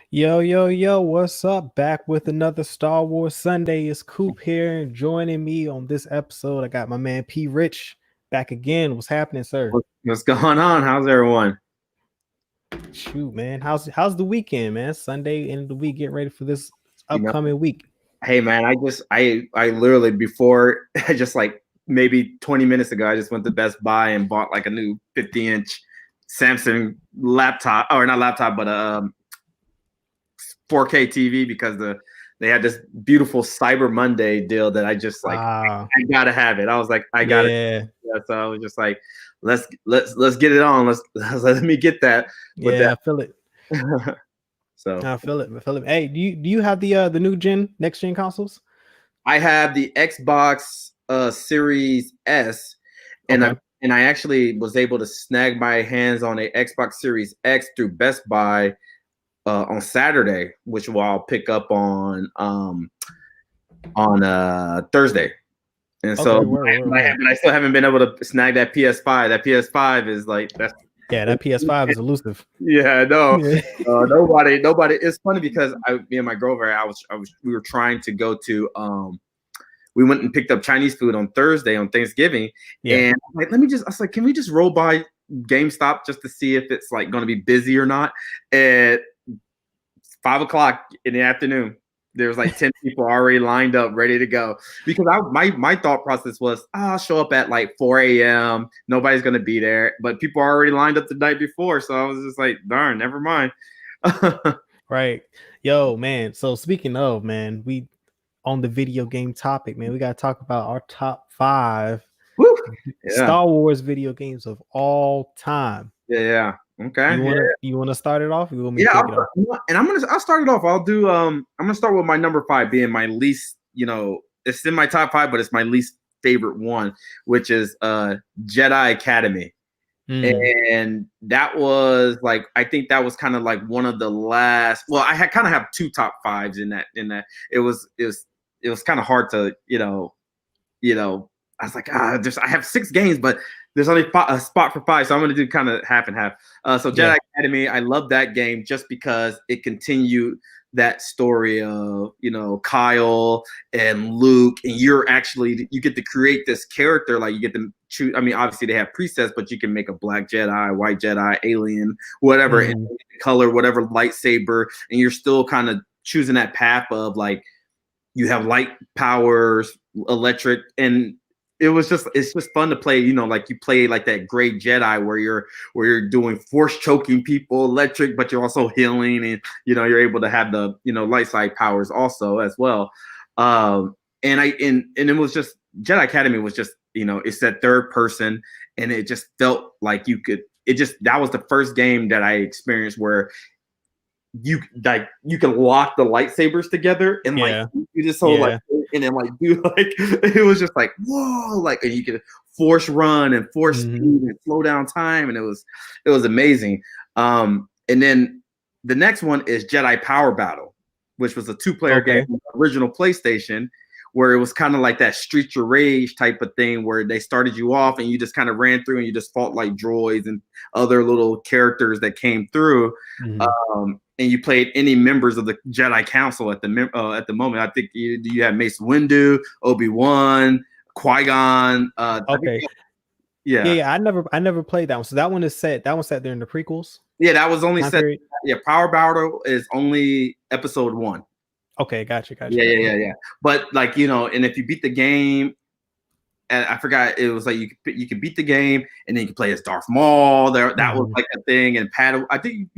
Yo, yo, yo, what's up? Back with another Star Wars Sunday. It's Coop here. And joining me on this episode, I got my man P Rich back again. What's happening, sir? What's going on? How's everyone? Shoot, man. How's the weekend, man? Sunday, end of the week, getting ready for this You know, upcoming week. hey man, I literally before I just like maybe 20 minutes ago, I just went to Best Buy and bought like a new 50-inch Samsung laptop, or not laptop, but a 4K TV because they had this beautiful Cyber Monday deal that I just like Ah, I gotta have it. I was like, I gotta. yeah, Yeah, so I was just like, let's get it on. Let me get that with yeah, I feel it. that. So I feel it. I feel it. Hey, do you have the new next gen consoles? I have the Xbox Series S, and I Okay. and I actually was able to snag my hands on a Xbox Series X through Best Buy on Saturday, which I'll pick up on Thursday. And so, Okay, word. but I still haven't been able to snag that PS5. That PS5 is like that's Yeah, that PS5 is elusive. yeah, no, Yeah. nobody. It's funny because me and my girlfriend, we were trying to go to we went and picked up Chinese food on Thursday on Thanksgiving, Yeah. and I'm like, I was like, can we just roll by GameStop just to see if it's like going to be busy or not? At 5 o'clock in the afternoon, there was like 10 people already lined up, ready to go. Because my thought process was, I'll show up at like 4 a.m. Nobody's going to be there, but people are already lined up the night before, so I was just like, darn, never mind. Right. Yo, man. So speaking of, man, we on the video game topic, man, we got to talk about our top 5 Woo! Yeah, Star Wars video games of all time. yeah. Okay, You yeah. wanna you wanna start it off? Or you want me to Yeah, kick it off? and I'll start it off. I'm gonna start with my number 5 being my least, it's in my top 5, but it's my least favorite one, which is Jedi Academy. Mm, And that was like, I think that was kind of like one of the last. Well, I had kind of have two top fives in that it was kind of hard to I was like, I have 6 games, but there's only a spot for 5, so I'm going to do kind of half and half. So yeah. Jedi Academy, I love that game just because it continued that story of Kyle and Luke, and you get to create this character, like you get to choose. I mean, obviously they have presets, but you can make a black Jedi, white Jedi, alien, whatever, and Mm, color, whatever lightsaber, and you're still kind of choosing that path of like you have light powers, electric, and it's just fun to play. Like you play like that great Jedi where you're doing force choking people, electric, but you're also healing, and you're able to have the light side powers also as well. And it was just Jedi Academy was just it's that third person, and it just felt like you could. It just that was the first game that I experienced where you can lock the lightsabers together and like yeah. you just so like Yeah. and then like do like it was just like whoa, like, and you could force run and force speed Hmm. and slow down time, and it was amazing. And then the next one is Jedi Power Battle, which was a 2-player game Okay. on the original PlayStation, where it was kind of like that Street Your Rage type of thing, where they started you off and you just kind of ran through and you just fought like droids and other little characters that came through. Hmm. And you played any members of the Jedi Council at the moment. I think you had Mace Windu, Obi-Wan, Qui-Gon. I think, Okay. Yeah, yeah, yeah. I never played that one. So that one is set. That one's set during the prequels yeah. That was only time set. period. Yeah, Power Battle is only episode 1. Okay, gotcha. But like and if you beat the game, and I forgot it was like you could beat the game and then you could play as Darth Maul. That was Hmm. like a thing. And I think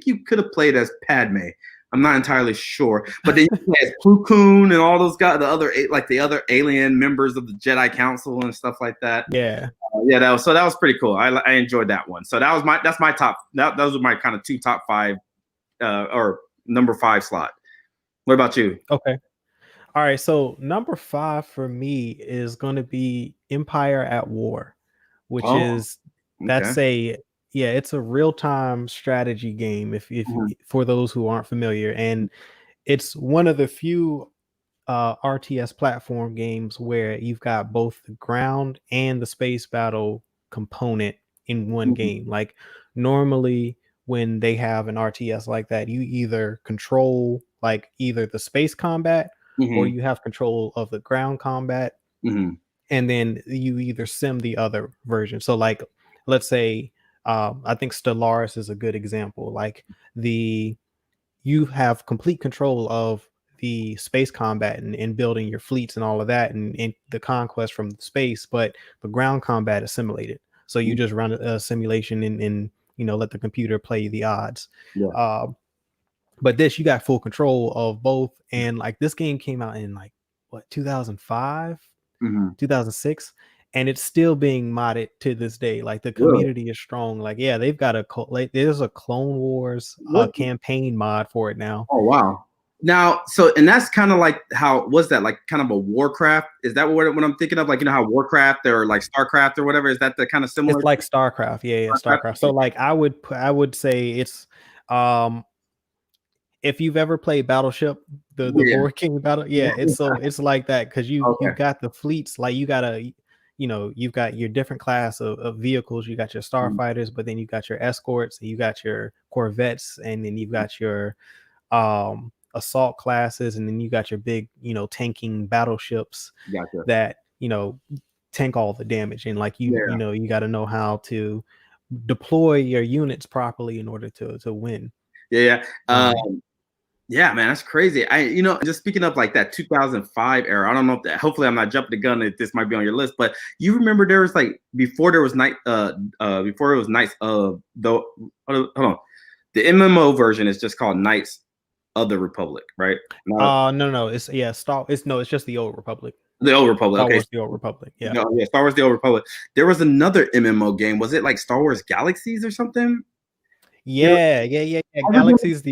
you could have played as Padme. I'm not entirely sure, but then you play as Plo Koon and all those guys, the other alien members of the Jedi Council and stuff like that. Yeah. Yeah, that was pretty cool. I enjoyed that one. So that's my top. Those are my kind of two top 5 or number 5 slot. What about you? Okay. All right. So number 5 for me is going to be Empire at War, which Oh, is okay. that's a yeah, it's a real-time strategy game if Mhm. for those who aren't familiar, and it's one of the few RTS platform games where you've got both the ground and the space battle component in one Mhm. game. Like normally when they have an RTS like that, you either control like either the space combat or Mm-hmm. you have control of the ground combat, Mm-hmm. and then you either sim the other version. So like let's say I think Stellaris is a good example. Like the you have complete control of the space combat and building your fleets and all of that and the conquest from space, but the ground combat is simulated. So you just run a simulation and let the computer play the odds. Yeah. Uh, but this you got full control of both, and like this game came out in like what 2005, Mm-hmm. 2006, and it's still being modded to this day. Like the Really? community is strong. Like yeah, they've got like there's a Clone Wars What? campaign mod for it now. Oh wow. Now, so and that's kind of like how was that like kind of a Warcraft? Is that what I'm thinking of? Like how Warcraft or like Starcraft or whatever? Is that the kind of similar? It's like StarCraft. Yeah, Starcraft? StarCraft. So like I would say it's um if you've ever played Battleship, the Yeah. board game battle, yeah, it's like that because Okay. you've got the fleets, like you gotta, you've got your different class of vehicles. You got your starfighters, but then you got your escorts, and you got your corvettes, and then you've got your assault classes, and then you got your big, tanking battleships Gotcha. that tank all the damage, and like Yeah. you got to know how to deploy your units properly in order to win. Yeah. Yeah. Um, Yeah, man, that's crazy. Just speaking of like that 2005 era, I don't know if that, hopefully I'm not jumping the gun if this might be on your list, but you remember there was like, before there was before it was Knights of the, hold on, the MMO version is just called Knights of the Republic, right? no, it's it's just the Old Republic. The Old Republic. Star Okay. Wars, the Old Republic. Yeah. No, yeah, Star Wars: The Old Republic. There was another MMO game. Was it like Star Wars Galaxies or something? Yeah. I remember, Galaxy's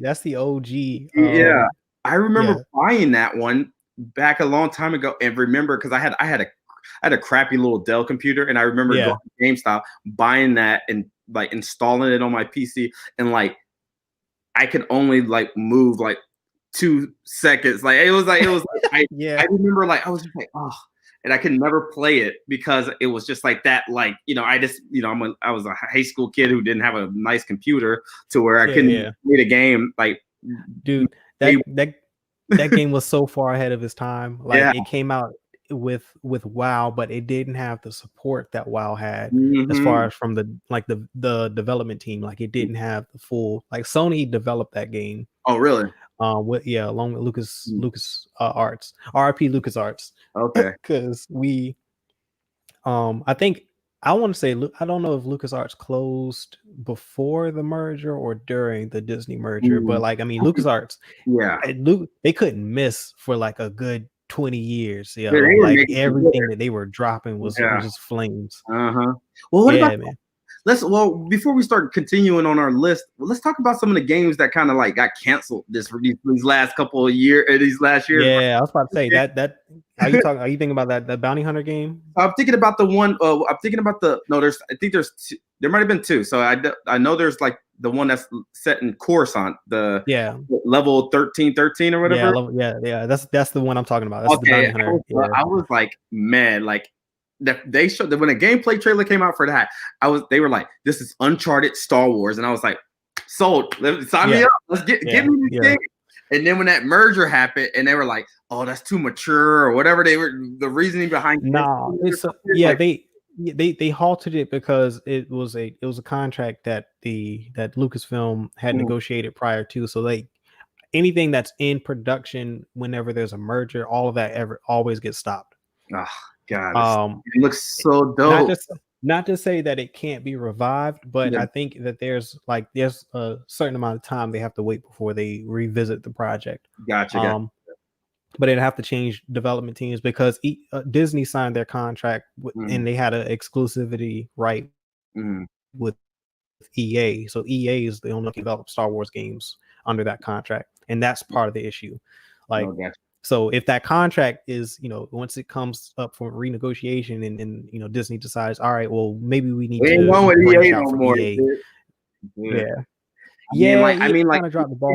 that's the OG. yeah, I remember Yeah, buying that one back a long time ago, and remember because I had a crappy little Dell computer, and I remember yeah. going to GameStop, buying that, and like installing it on my PC, and like I could only like move like 2 seconds. Like I Yeah. remember like I was just like, oh, and I could never play it because it was just like that. Like, I just, I was a high school kid who didn't have a nice computer to where I couldn't play the game. Like, Dude, that game was so far ahead of its time. Like yeah. it came out with WoW, but it didn't have the support that WoW had as Mm-hmm. far as from the development team. Like it didn't have the full, like Sony developed that game. Oh, really? Along with Lucas Arts, RIP Lucas Arts. Okay. Because I think I want to say I don't know if LucasArts closed before the merger or during the Disney merger, but like I mean LucasArts, Yeah. they couldn't miss for like a good 20 years. Yeah, Like everything that they were dropping was just flames. Well, what about man? Before we start continuing on our list, let's talk about some of the games that kind of like got canceled these last couple of these last years. Yeah, I was about to say that are you thinking about that bounty hunter game? I'm thinking about the one. I'm thinking about there might have been two. So I know there's like the one that's set in Coruscant, the level 1313 or whatever. Yeah. That's the one I'm talking about. That's the bounty hunter. I was like, man, like they showed that when a gameplay trailer came out for that, they were like, this is Uncharted Star Wars, and I was like, sold. Sign me up. Let's give me this game. And then when that merger happened, and they were like, "Oh, that's too mature," or whatever the reasoning behind. They halted it because it was a contract that Lucasfilm had negotiated prior to. So anything that's in production, whenever there's a merger, all of that always gets stopped. Oh God, it looks so dope. Not to say that it can't be revived, but I think that there's a certain amount of time they have to wait before they revisit the project. Gotcha. But it'd have to change development teams because Disney signed their contract and they had an exclusivity right with EA. So EA is the only one that can develop Star Wars games under that contract, and that's part of the issue. Like. So if that contract is, once it comes up for renegotiation and Disney decides, all right, well, maybe we need to branch out from EA. I mean, like drop the ball.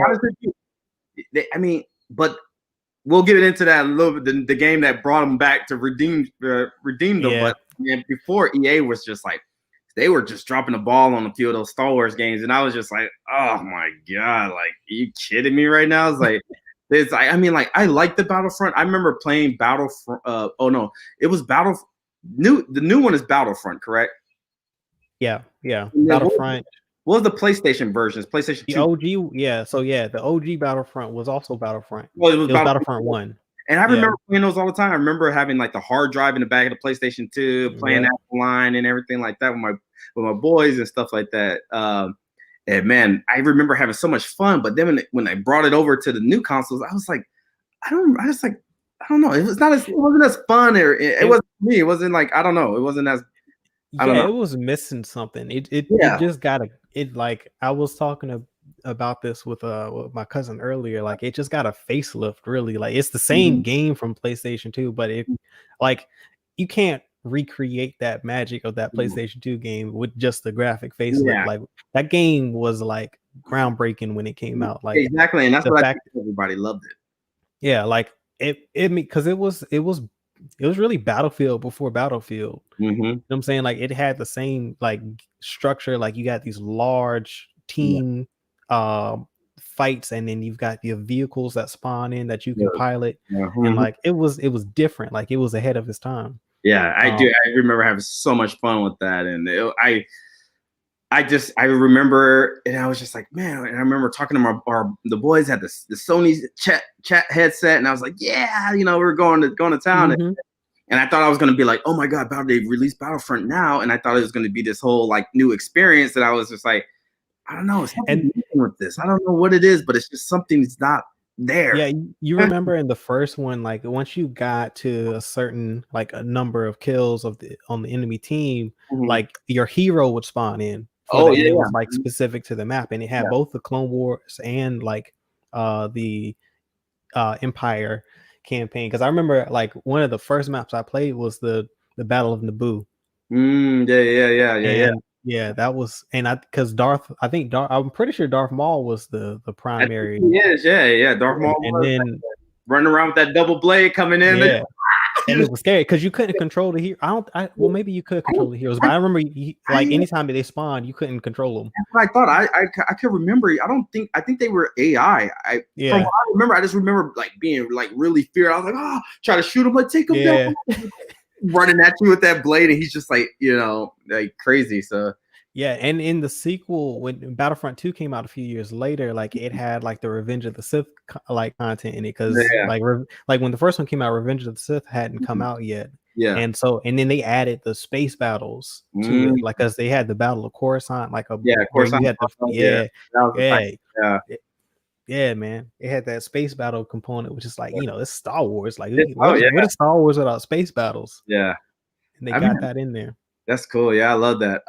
But we'll get into that a little bit. The game that brought them back to redeem them. Yeah. But before EA was just like, they were just dropping the ball on a few of those Star Wars games, and I was just like, oh my god, like, are you kidding me right now? It's like, it's like, I mean, like, I like the Battlefront. I remember playing Battlefront. Oh no, it was The new one is Battlefront, correct? Yeah. Battlefront. What was the PlayStation versions? PlayStation 2. The OG, yeah. So yeah, the OG Battlefront was also Battlefront. Well, it was Battlefront 1. And I remember playing those all the time. I remember having like the hard drive in the back of the PlayStation 2, playing that online and everything like that with my boys and stuff like that. And man, I remember having so much fun. But then when I brought it over to the new consoles, I was like, I don't know. It wasn't as fun, or it wasn't me. It wasn't like, I don't know. It wasn't as, I don't know. It was missing something. It just got like, I was talking about this with my cousin earlier. Like, it just got a facelift, really. Like, it's the same game from PlayStation 2, but it, like, you can't recreate that magic of that PlayStation 2 game with just the graphic facelift. Like, that game was like groundbreaking when it came out. Like, exactly, and that's what I think everybody loved it. Yeah, like it because it was really Battlefield before Battlefield. You know what I'm saying? Like, it had the same like structure. Like, you got these large team fights, and then you've got your vehicles that spawn in that you can pilot, and like it was different. Like, it was ahead of its time. Yeah, I do. I remember having so much fun with that, and I remember, and I was just like, man. And I remember talking to the boys had the Sony chat headset, and I was like, yeah, you know, we're going to town. And I thought I was going to be like, oh my god, they released Battlefront now, and I thought it was going to be this whole like new experience. And I was just like, I don't know, something with this. I don't know what it is, but it's just something's not there. Yeah, you remember in the first one, like, once you got to a certain like a number of kills on the enemy team, like your hero would spawn in. It was like specific to the map, and it had both the Clone Wars and like the Empire campaign. Because I remember like one of the first maps I played was the Battle of Naboo. Yeah, that was, and I'm pretty sure Darth Maul was the primary. Darth Maul, and then running around with that double blade coming in. Yeah. And it was scary because you couldn't control the hero. Well, maybe you could control the heroes, but I remember like anytime that they spawned, you couldn't control them. That's what I thought. I can remember. I think they were AI. From what I remember, I just remember like being like really feared. I was like, try to shoot him, like take him down, running at you with that blade, and he's just like, you know, like crazy. So yeah, and in the sequel, when Battlefront 2 came out a few years later, like it had like the Revenge of the Sith like content in it, because like when the first one came out, Revenge of the Sith hadn't come out yet. Yeah, and then they added the space battles to it, like, because they had the Battle of Coruscant, like Coruscant. Man, it had that space battle component, which is like, you know, it's Star Wars. Like, what is Star Wars without space battles? Yeah, and they got that in there. That's cool. Yeah, I love that.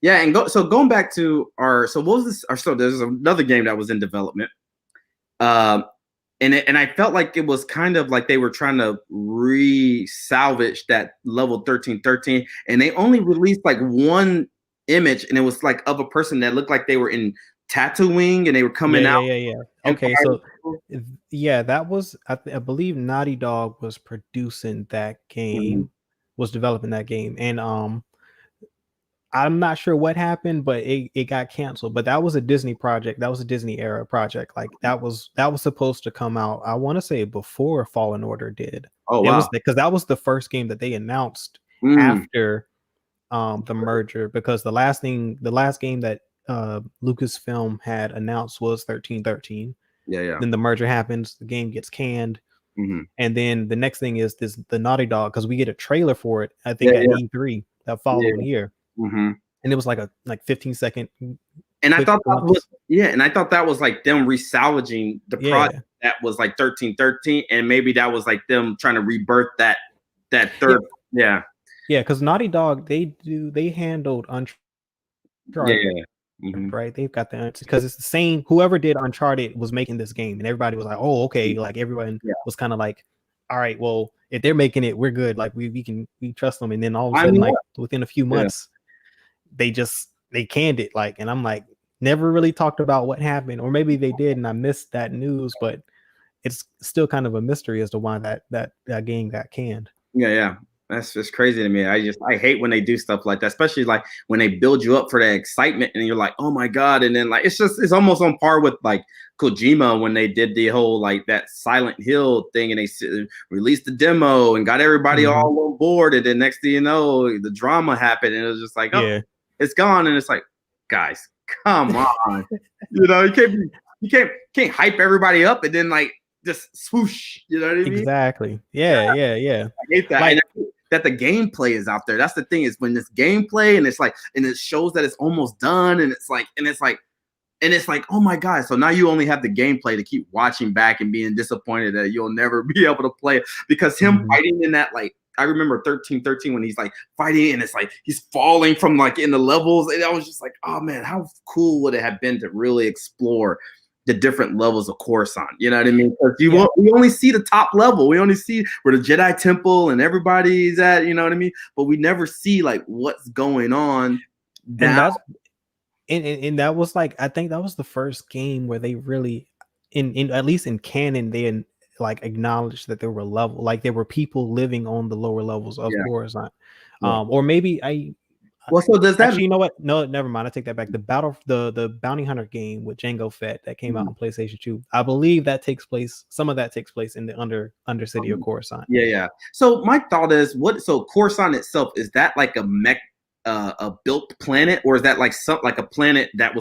Yeah, and going back to what was this? So there's another game that was in development, and I felt like it was kind of like they were trying to re-salvage that level 1313, and they only released like one image, and it was like of a person that looked like they were in Tatooine, and they were coming out. Okay, so that was, I believe Naughty Dog was producing that game, was developing that game, and I'm not sure what happened, but it got canceled. But that was a Disney project. That was a Disney era project. Like, that was supposed to come out, I want to say, before Fallen Order did. Oh, wow. Because that was the first game that they announced after the merger. Because the last game that Lucasfilm had announced was 1313. Yeah. Then the merger happens. The game gets canned. And then the next thing is the Naughty Dog, because we get a trailer for it, I think, at E3 that following year. And it was like a 15-second. And I thought that was like them resalvaging the project that was like 1313, and maybe that was like them trying to rebirth that third. Yeah, because Naughty Dog, they handled Uncharted. Right, they've got the, because it's the same. Whoever did Uncharted was making this game, and everybody was like, "Oh, okay." Like, everyone was kind of like, "All right, well, if they're making it, we're good. Like, we trust them." And then all of a sudden, like within a few months, they canned it. Like, and I'm like, never really talked about what happened, or maybe they did, and I missed that news. But it's still kind of a mystery as to why that game got canned. Yeah. That's just crazy to me. I hate when they do stuff like that, especially like when they build you up for that excitement and you're like, oh my God. And then like it's almost on par with like Kojima when they did the whole like that Silent Hill thing and they released the demo and got everybody all on board. And then next thing you know, the drama happened and it was just like, oh, it's gone. And it's like, guys, come on. You can't hype everybody up and then like just swoosh. You know what I mean? Exactly. Yeah. I hate that. Like, that the gameplay is out there. That's the thing, is when this gameplay and it's like, and it shows that it's almost done, and it's like, oh my God. So now you only have the gameplay to keep watching back and being disappointed that you'll never be able to play it, because him fighting in that, like, I remember 1313 when he's like fighting and it's like he's falling from like in the levels, and I was just like, oh man, how cool would it have been to really explore the different levels of Coruscant, you know what I mean? Because we only see the top level. We only see where the Jedi Temple and everybody's at, you know what I mean? But we never see like what's going on. And that was like, I think that was the first game where they really, in at least in canon, they like acknowledged that there were like there were people living on the lower levels of Coruscant. Or maybe well, so does that actually, you know what? No, never mind. I take that back. The Bounty Hunter game with Jango Fett that came out on PlayStation 2. I believe that takes place. Some of that takes place in the undercity of Coruscant. Yeah. So my thought is, so Coruscant itself, is that like a built planet, or is that like a planet that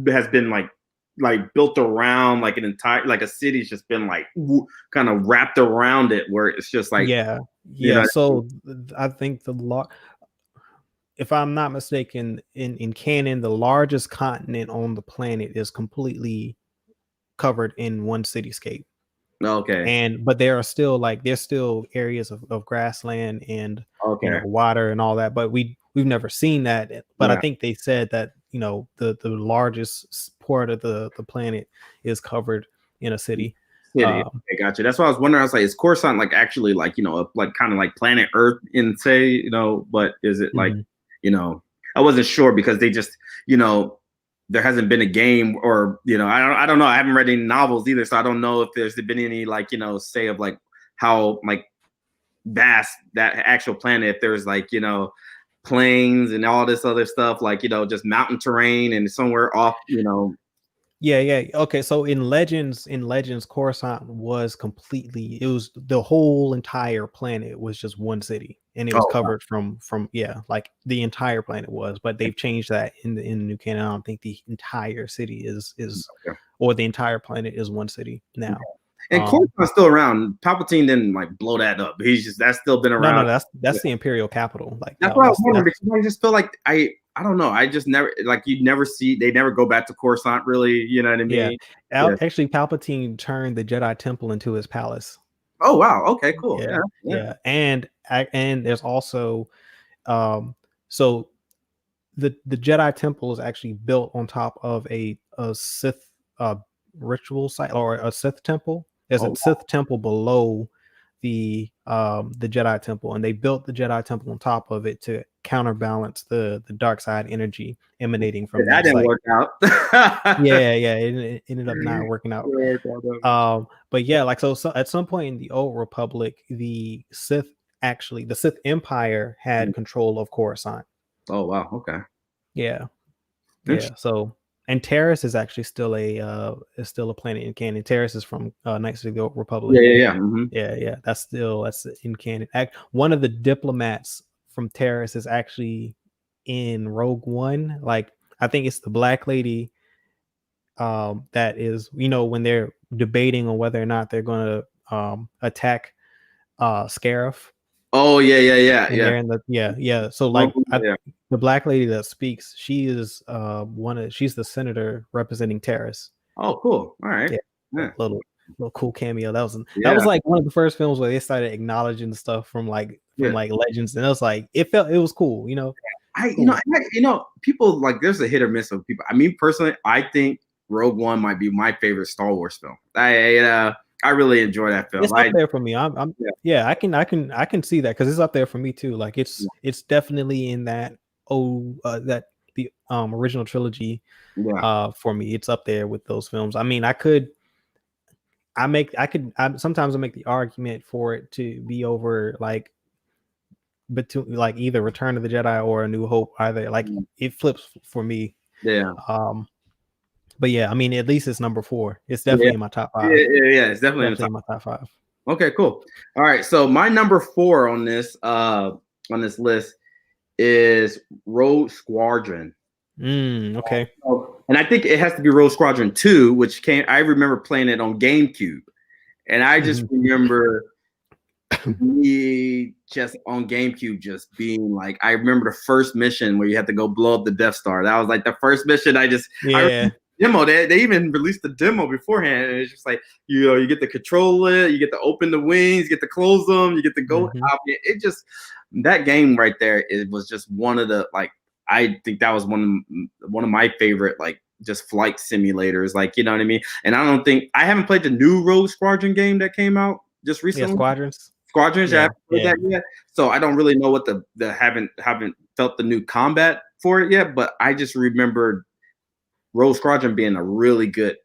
has been like built around like an entire, like a city's just been like kind of wrapped around it, where it's just like you know? So I think if I'm not mistaken, in canon, the largest continent on the planet is completely covered in one cityscape. Okay. But there's still areas of grassland and water and all that. But we've never seen that. But I think they said that, you know, the largest part of the planet is covered in a city. I got you. That's what I was wondering. I was like, is Coruscant like actually like, you know, like kind of like planet Earth in, say, you know, but is it like, you know, I wasn't sure because they just, you know, there hasn't been a game, or, you know, I don't know. I haven't read any novels either. So I don't know if there's been any, like, you know, say of like how like vast that actual planet, if there's like, you know, plains and all this other stuff, like, you know, just mountain terrain and somewhere off, you know. Okay, so in Legends, Coruscant was completely, it was the whole entire planet was just one city, and it was covered from like the entire planet was, but they've changed that in the new canon. I don't think the entire city is or the entire planet is one city now. And Coruscant's still around. Palpatine didn't like blow that up. That's still been around. No, that's the Imperial capital. Like that's what I was wondering, because I just feel like I don't know. I just never, like, they never go back to Coruscant, really. You know what I mean? Actually, Palpatine turned the Jedi Temple into his palace. Oh, wow. Okay, cool. Yeah. And there's also, so the Jedi Temple is actually built on top of a Sith ritual site, or a Sith temple. There's a Sith temple below the Jedi Temple, and they built the Jedi Temple on top of it to counterbalance the dark side energy emanating from that. Didn't work out. It ended up not working out. But yeah, like so at some point in the Old Republic, the Sith Empire had control of Coruscant. Oh wow, okay. Yeah. So, and Terrace is actually still a planet in canon. Terrace is from Knights of the Old Republic. Yeah. That's in canon. One of the diplomats from Terrace is actually in Rogue One. Like, I think it's the black lady that is, you know, when they're debating on whether or not they're going to attack Scarif. Oh yeah. They're in so like the black lady that speaks, she is she's the senator representing Terrace. Oh, cool. All right. Little cool cameo. That was like one of the first films where they started acknowledging stuff from like Legends, and it was like it was cool, you know. You know, people like, there's a hit or miss of people. I mean, personally, I think Rogue One might be my favorite Star Wars film. I really enjoy that film. It's up there for me. I can see that, because it's up there for me too. Like it's definitely in that the original trilogy. For me, it's up there with those films. I mean, sometimes I make the argument for it to be over like between like either Return of the Jedi or A New Hope. Either like it flips for me. Yeah. But yeah, I mean, at least it's number 4. It's definitely Yeah. in my top 5. Yeah, it's definitely in my top 5. Okay, cool. All right, so my number 4 on this list is Rogue Squadron. Okay. And I think it has to be Rogue Squadron 2, which I remember playing it on GameCube. And I just remember me just on GameCube just being like, I remember the first mission where you had to go blow up the Death Star. That was like the first mission. I demo. They even released the demo beforehand, and it's just like, you know, you get to control it, you get to open the wings, you get to close them, you get to go out. It just, that game right there, it was just one of the, like, I think that was one of my favorite, like, just flight simulators, like, you know what I mean? And I haven't played the new Rogue Squadron game that came out just recently. Squadrons, I haven't played that yet. So I don't really know what the haven't felt the new combat for it yet, but I just remembered Rogue Squadron being a really good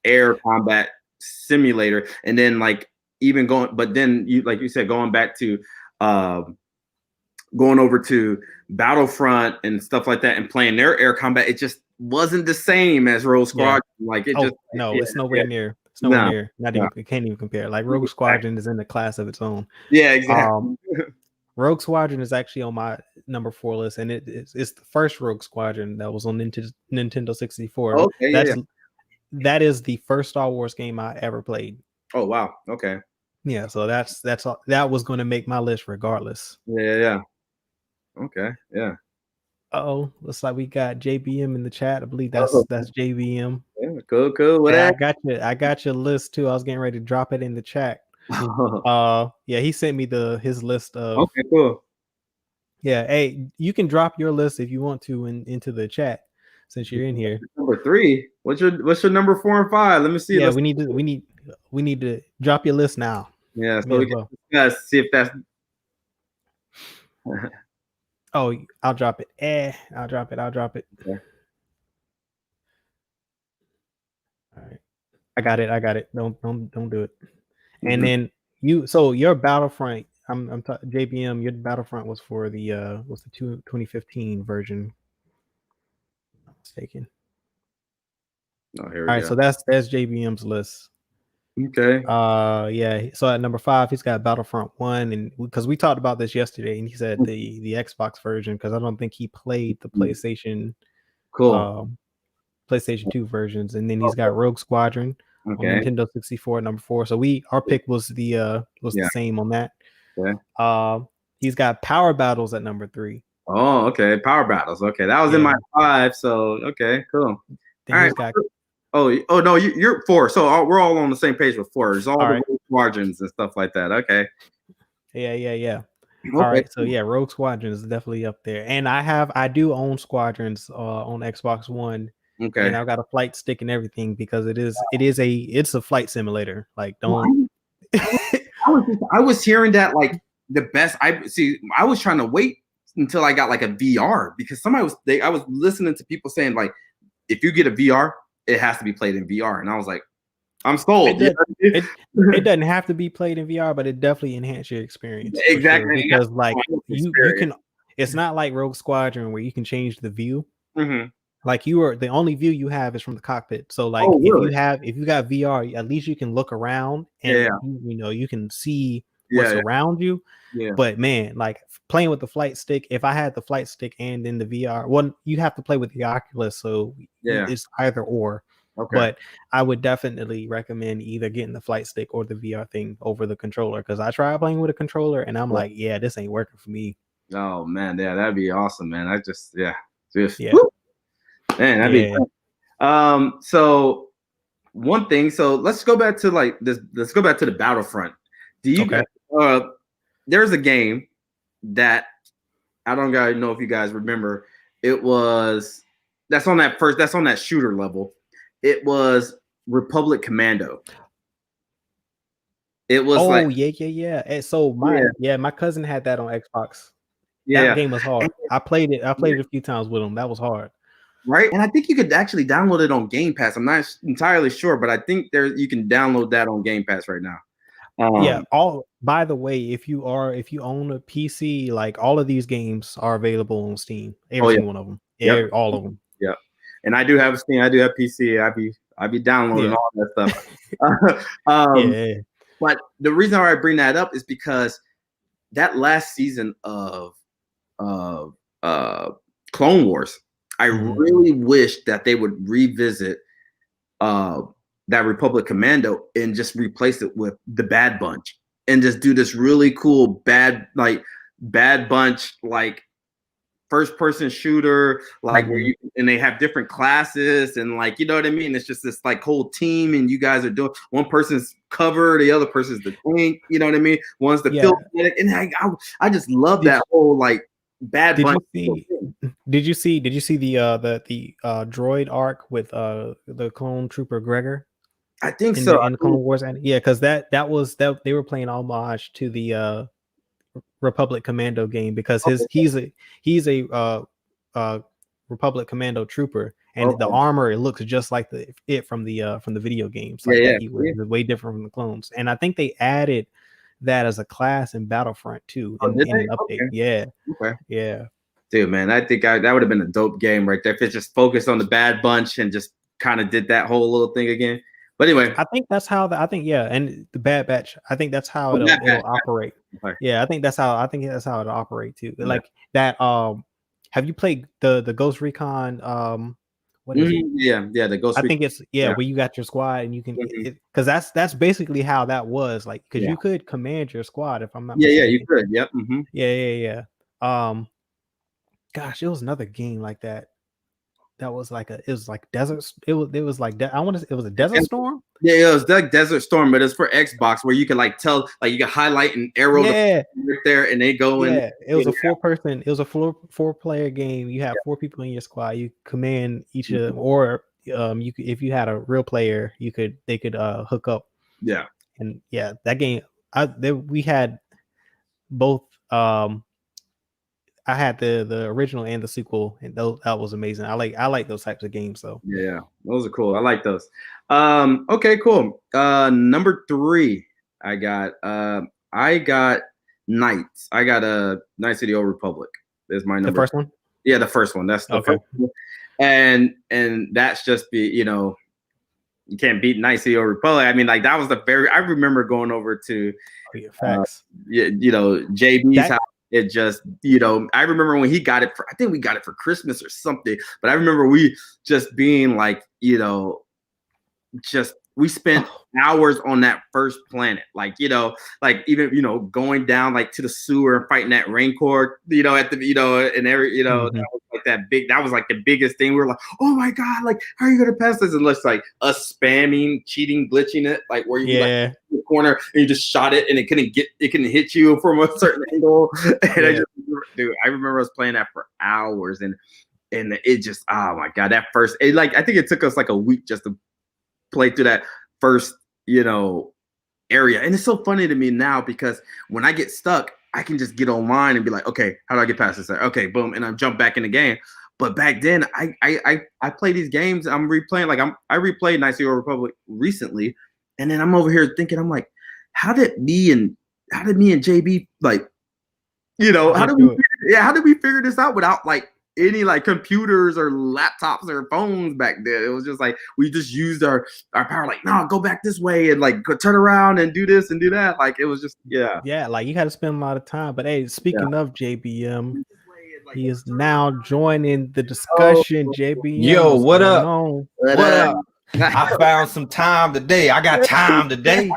air combat simulator. And then like even going, but then you, like you said, going back to going over to Battlefront and stuff like that and playing their air combat, it just wasn't the same as Rogue Squadron. Like it it's nowhere near. It's nowhere near. Not even, it can't even compare. Like Rogue Squadron is in a class of its own. Yeah, exactly. Rogue Squadron is actually on my number 4 list, and it's the first Rogue Squadron that was on Nintendo 64. Okay, that is the first Star Wars game I ever played. Oh wow. Okay. Yeah, so that's all, that was going to make my list regardless. Yeah. Okay. Yeah. Looks like we got JBM in the chat. I believe that's JBM. Yeah, cool. Yeah, I got your list too. I was getting ready to drop it in the chat. Yeah, he sent me his list of. Okay, cool. Yeah, hey, you can drop your list if you want to into the chat since you're in here. Number 3. What's your number 4 and 5? Let me see. Yeah, we need to drop your list now. Yeah, so we can see if that's. Oh, I'll drop it. I'll drop it. Okay. All right, I got it. Don't do it. And then your Battlefront. I'm JBM. Your Battlefront was for the 2015 version. I'm not mistaken. Oh, here we go. All right, so that's JBM's list. Okay. Yeah. So at number 5, he's got Battlefront 1, and because we talked about this yesterday, and he said the Xbox version because I don't think he played the PlayStation. Cool. PlayStation 2 versions, and then he's got Rogue Squadron on Nintendo 64 number 4. So our pick was the same on that. Okay. He's got Power Battles at number 3. Oh, okay. Power Battles. Okay, that was in my 5. So okay, cool. Then all right. Oh no, you're 4. So we're all on the same page with 4. There's all the Rogue Squadrons and stuff like that. Okay. Yeah. Okay. All right. So yeah, Rogue Squadron is definitely up there, and I do own Squadrons on Xbox One. Okay. And I've got a flight stick and everything because it's a flight simulator. Like don't. I was hearing that like the best. I was trying to wait until I got like a VR because I was listening to people saying like if you get a VR, it has to be played in VR, and I was like, I'm sold. It doesn't have to be played in VR, but it definitely enhances your experience. Exactly, sure, because like you can. It's not like Rogue Squadron where you can change the view. Mm-hmm. Like the only view you have is from the cockpit. So like if you got VR, at least you can look around and you can see what's around you. Yeah. But man, like playing with the flight stick, if I had the flight stick and then the VR, you have to play with the Oculus, so it's either or. Okay. But I would definitely recommend either getting the flight stick or the VR thing over the controller because I tried playing with a controller and I'm like, yeah, this ain't working for me. Oh man, yeah, that'd be awesome, man. Woo! Man, that'd be fun. So one thing, so let's go back to like this. Let's go back to the Battlefront. Do you guys, there's a game that I don't know if you guys remember. That's on that shooter level. It was Republic Commando. It was yeah. And so my cousin had that on Xbox. That game was hard. I played it a few times with him. That was hard. Right, and I think you could actually download it on Game Pass. I'm not entirely sure, but I think you can download that on Game Pass right now. Yeah. By the way, if you own a PC, like all of these games are available on Steam. Every single one of them. Yep. All of them. Yep. And I do have Steam. I do have PC. I be downloading all that stuff. Yeah. But the reason why I bring that up is because that last season of Clone Wars, I really wish that they would revisit that Republic Commando and just replace it with the Bad Bunch and just do this really cool Bad Bunch like first person shooter, like where you and they have different classes and like, you know what I mean? It's just this like whole team and you guys are doing, one person's cover, the other person's the tank, you know what I mean? One's the field medic, and I just love that whole like Bad Bunch. Did you see the droid arc with the clone trooper Gregor? I think so. In the Clone Wars, and because that they were playing homage to the Republic Commando game because he's a Republic Commando trooper, and the armor, it looks just like from the video games. Like that he was way different from the clones, and I think they added that as a class in Battlefront too in an update. Yeah. Dude, man, I think that would have been a dope game right there if it just focused on the Bad Bunch and just kind of did that whole little thing again. But anyway, I think that's how and the Bad Batch. I think that's how it'll operate. Okay. Yeah, I think that's how it'll operate too. Yeah. Like that. Have you played the Ghost Recon? What is it? Yeah, the Ghost. I think it's where you got your squad and you can because that's basically how that was like because you could command your squad if I'm not mistaken. You could. Yep. Yeah. Gosh, it was another game like that. That was like it was like desert. It was like I want to say it was a Desert Storm. Yeah, it was like Desert Storm, but it's for Xbox where you can like tell, like you can highlight and arrow right there, and they go in. Yeah, it was a 4-person. It was a 4-player game. You have 4 people in your squad. You command each of them, or you could, if you had a real player, they could hook up. Yeah, and that game. We had both. I had the original and the sequel, and that was amazing. I like those types of games, though. Yeah, those are cool. I like those. Okay, cool. Number 3, I got Knights. I got Knights of the Old Republic. There's my number. The first one. Yeah, the first one. That's the first one. And that's just you can't beat Knights of the Old Republic. I mean, like that was I remember going over to facts. JB's house. It just, I remember when he got it I think we got it for Christmas or something, but I remember we just being like, we spent hours on that first planet. Like, like even, going down like to the sewer and fighting that Rancor, at the, and every, that was like that was like the biggest thing. We were like, oh my God, like, how are you going to pass this? Unless like us spamming, cheating, glitching it, like where you like in the corner and you just shot it and it couldn't hit you from a certain angle. And I remember us playing that for hours and it just, oh my God, that first, I think it took us like a week just to play through that first, area. And it's so funny to me now because when I get stuck, I can just get online and be like, okay, how do I get past this? Okay, boom, and I jump back in the game. But back then, I play these games. I'm replaying, like I replayed Knights of the Old Republic recently, and then I'm over here thinking, I'm like, how did me and JB like, how did we figure this out without like any like computers or laptops or phones back then? It was just like we just used our power, like, no, go back this way and like go turn around and do this and do that. Like it was just like you had to spend a lot of time. But hey, speaking of JBM, he is now joining the discussion. JBM, yo, what up? What up? I found some time today. I got time today.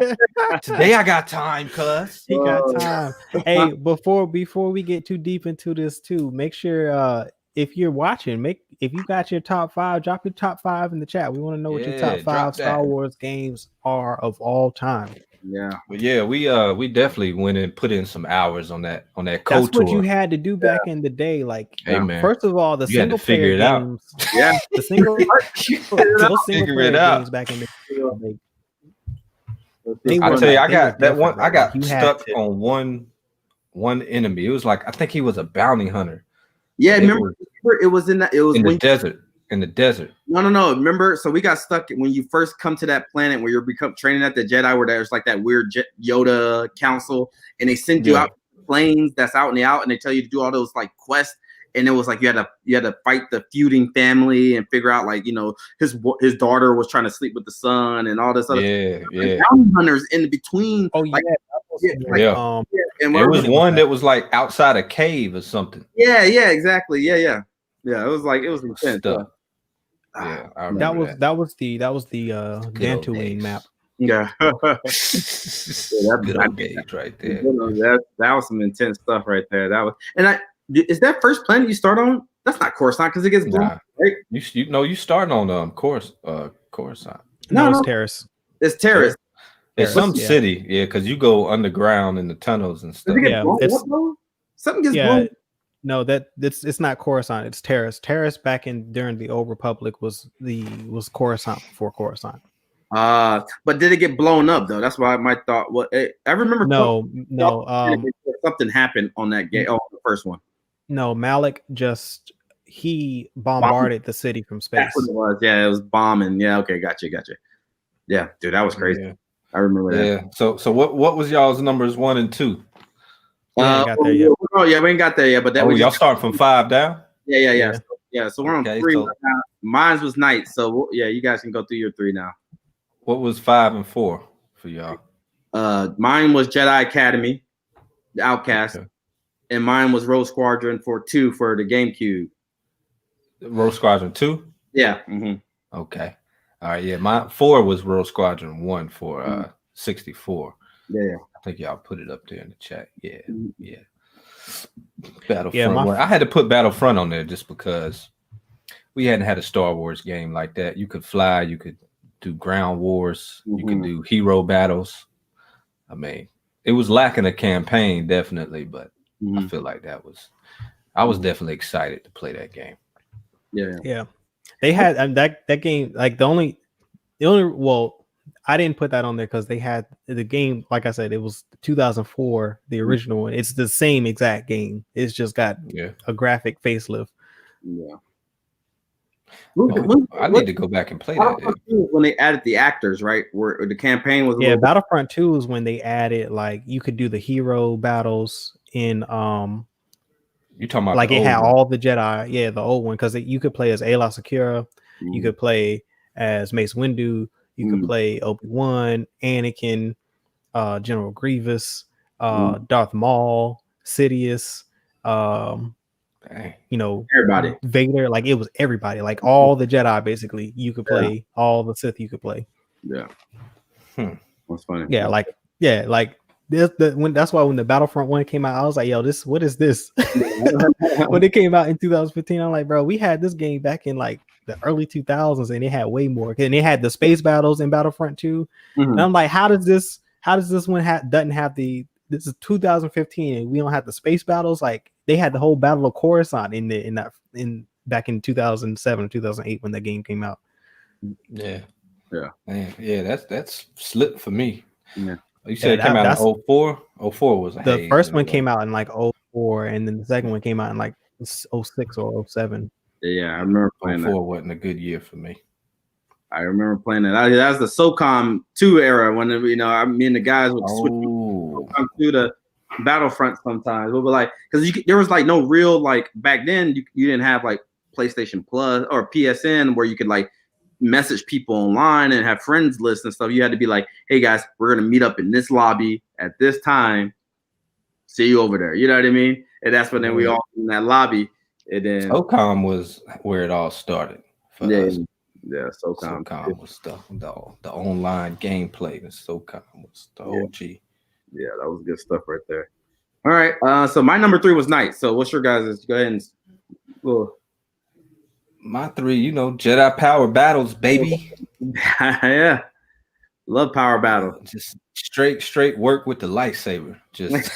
Today I got time, cuz. He got time. Hey, before we get too deep into this too, make sure if you're watching, if you got your top 5, drop your top 5 in the chat. We want to know what your top 5 Star Wars games are of all time. Yeah. But yeah, we definitely went and put in some hours on that That's what what you had to do back in the day. Like, hey, man, first of all, the single player games. Yeah. The single player games back in the day. I tell you, I got that one. I got stuck on one enemy. It was like, I think he was a bounty hunter. Yeah, remember it was in the desert. in the desert. No. Remember, so we got stuck when you first come to that planet where you're training at the Jedi, where there's like that weird Yoda council, and they send you out planes that's out in the out, and they tell you to do all those like quests. And it was like you had to fight the feuding family and figure out, like, you know, his daughter was trying to sleep with the son and all this other stuff. Yeah. Bounty hunters in between. Oh like, yeah. And there was one that was like outside a cave or something. Yeah, exactly. Yeah. It was intense stuff. Yeah, that was the Dantooine map. Yeah, good old gauge right there. That was some intense stuff right there. That was, and is that first planet you start on? That's not Coruscant because it gets blown. Right? You start on Coruscant. No, it's Terrace. It's Terrace. It's some city, because you go underground in the tunnels and stuff. Something gets blown. No, it's not Coruscant. It's Terrace. Terrace back during the Old Republic was Coruscant before Coruscant. But did it get blown up though? That's why my thought. I remember. No. Something happened on that game. Oh, the first one. No, Malik he bombarded the city from space. That's what it was. Yeah, it was bombing. Yeah, okay, gotcha. Yeah, dude, that was crazy. Yeah. I remember that. Yeah. So what was y'all's numbers 1 and 2? We ain't got there yet. Oh yeah, we ain't got there yet. But that y'all start from 5 down. Yeah. So we're on 3 right now. Mine was Knight. So you guys can go through your 3 now. What was 5 and 4 for y'all? Mine was Jedi Academy, The Outcast, and mine was Rogue Squadron 2 for the GameCube. Rogue Squadron 2? Yeah. Mm-hmm. Okay. All right. Yeah. My 4 was Rogue Squadron 1 for 64. Yeah. I think y'all put it up there in the chat. Yeah. Battlefront 1. I had to put Battlefront on there just because we hadn't had a Star Wars game like that. You could fly. You could do ground wars. You could do hero battles. I mean, it was lacking a campaign, definitely, but I feel like I was definitely excited to play that game. Yeah. They had that game, like the only I didn't put that on there because they had the game, like I said, it was 2004, the original one. It's the same exact game. It's just got a graphic facelift. Yeah. I need to go back and play that. When they added the actors, right? Where the campaign was Battlefront 2 is when they added, like, you could do the hero battles in you talking about like it had all the Jedi, the old one, because you could play as Ayla Secura, you could play as Mace Windu, you could play Obi-Wan, Anakin, General Grievous, Darth Maul, Sidious, everybody, Vader. Like, it was everybody, like all the Jedi basically you could play, all the Sith you could play. That's funny. That's why when the Battlefront 1 came out, I was like, yo, what is this? When it came out in 2015, I'm like, bro, we had this game back in like the early 2000s and it had way more, and it had the space battles in Battlefront 2. And I'm like, how does this one doesn't have this is 2015 and we don't have the space battles? Like, they had the whole Battle of Coruscant in back in 2007 2008 when that game came out. Man, that's slipped for me. You said it came out in 04? 04 was the first one came out in like 04, and then the second one came out in like 06 or 07. Yeah, I remember playing 04 wasn't a good year for me. I remember playing that. That was the SOCOM 2 era when me and the guys would switch to the Battlefront sometimes. But like, because there was like no real, like, back then you didn't have like PlayStation Plus or PSN where you could like message people online and have friends lists and stuff. You had to be like, hey guys, we're gonna meet up in this lobby at this time. See you over there. You know what I mean? And that's when then we all in that lobby. And then SOCOM was where it all started for us. Yeah, SOCOM was the online gameplay, and SOCOM was the OG. Yeah, that was good stuff right there. All right, so my number 3 was Knight. So what's your guys'? Go ahead and my 3, Jedi power battles, baby. Yeah, love power battle. Just straight work with the lightsaber. Just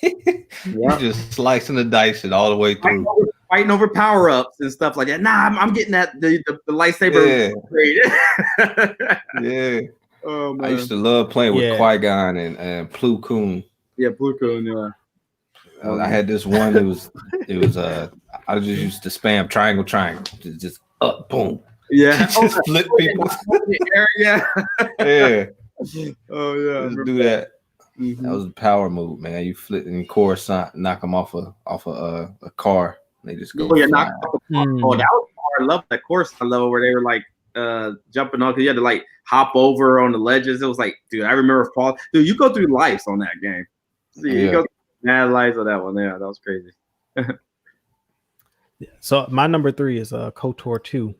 you just slicing the dice and all the way through. Fighting over power ups and stuff like that. Nah, I'm getting that the lightsaber. Yeah. Oh, man. I used to love playing with Qui-Gon and Plo Koon. Yeah, Plo Koon. Yeah. I had this one. It was I just used to spam triangle, just up, boom. Yeah, Just flip people. Yeah. Yeah. Oh yeah. Just do that. Mm-hmm. That was the power move, man. You flip and Coruscant, knock them off a car. They just go. Oh, yeah, knock off the car. Oh, that was hard. I love that Coruscant level where they were like jumping on because you had to like hop over on the ledges. It was like, dude, I remember fall. Dude, you go through lives on that game. See, you go through mad lives on that one. Yeah, that was crazy. So my number 3 is KOTOR 2.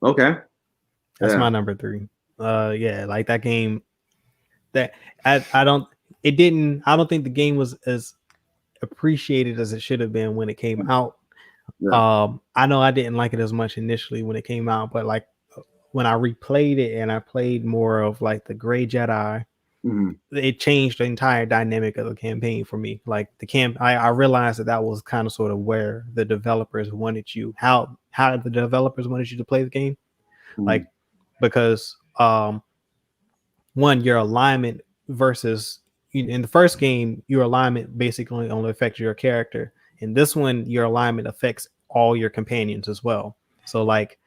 Okay. That's my number 3. Yeah, like that game that I don't think the game was as appreciated as it should have been when it came out. Yeah. I know I didn't like it as much initially when it came out, but like when I replayed it and I played more of like the Gray Jedi, it changed the entire dynamic of the campaign for me. Like I realized that was kind of sort of where the developers wanted you, how the developers wanted you to play the game. Like, because one, your alignment versus in the first game, your alignment basically only affects your character. In this one, your alignment affects all your companions as well. So like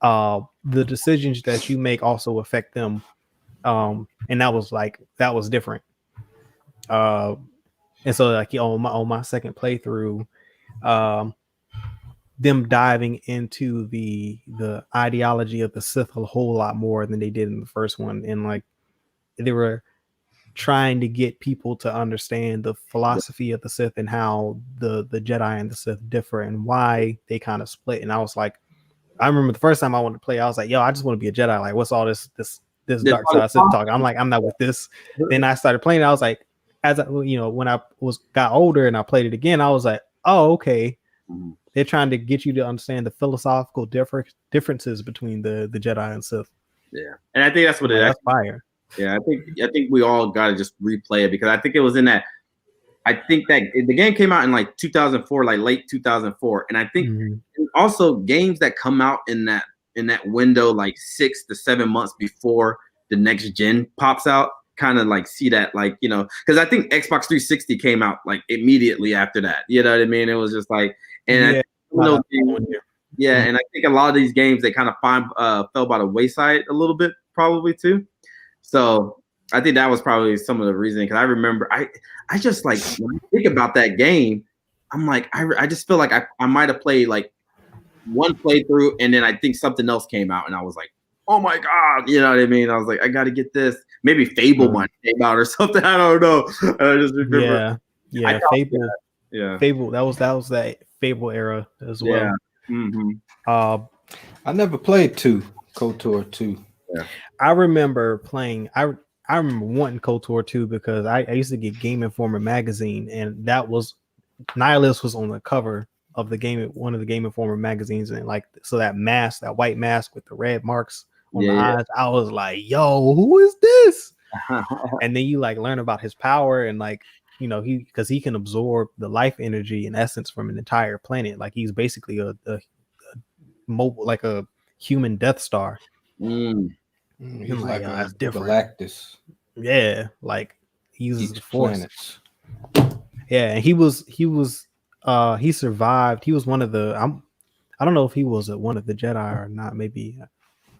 the decisions that you make also affect them. And that was different. And so like on my second playthrough, them diving into the ideology of the Sith a whole lot more than they did in the first one. And like they were trying to get people to understand the philosophy of the Sith and how the Jedi and the Sith differ and why they kind of split. And I was like, I remember the first time I wanted to play, I was like, yo, I just want to be a Jedi. Like, what's all this dark side Sith talk? I'm like, I'm not with this. Then I started playing. I was like, when I got older and I played it again, I was like, oh, okay. They're trying to get you to understand the philosophical differences between the Jedi and Sith. Yeah, and I think that's what that's fire. Yeah, I think we all got to just replay it because I think it was in that. I think that the game came out in like 2004, like late 2004, and I think also games that come out in that window like 6 to 7 months before the next gen pops out, kind of like see that, like, because I think Xbox 360 came out like immediately after that. You know what I mean? It was just like, and and I think a lot of these games they kind of fell by the wayside a little bit, probably too. So I think that was probably some of the reason, because I remember I just like when I think about that game, I'm like I just feel like I might have played like one playthrough and then I think something else came out and I was like, oh my god, you know what I mean? I was like, I got to get this. Maybe Fable might came out or something. I don't know. I just remember. Yeah, Fable. Yeah, Fable. That was that Fable era as well. Yeah. I never played KOTOR 2. Yeah. I remember playing. I remember wanting KOTOR 2 because I used to get Game Informer magazine, and that was Nihilus was on the cover of one of the Game Informer magazines, and like so that mask, that white mask with the red marks on the eyes, I was like, "Yo, who is this?" And then you like learn about his power and like because he can absorb the life energy and essence from an entire planet. Like he's basically a mobile, like a human Death Star. He's like that's different. Galactus. Yeah, like he uses the Force. Planets. Yeah, and he survived. He was one of the I don't know if he was one of the Jedi or not. Maybe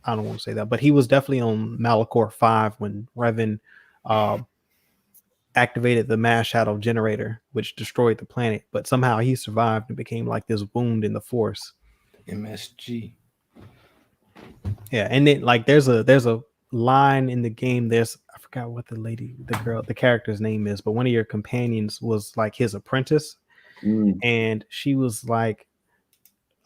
I don't want to say that, but he was definitely on Malachor 5 when Revan activated the mass shadow generator, which destroyed the planet. But somehow he survived and became like this wound in the Force. MSG. Yeah, and then like there's a line in the game. I forgot what the character's name is, but one of your companions was like his apprentice, and she was like,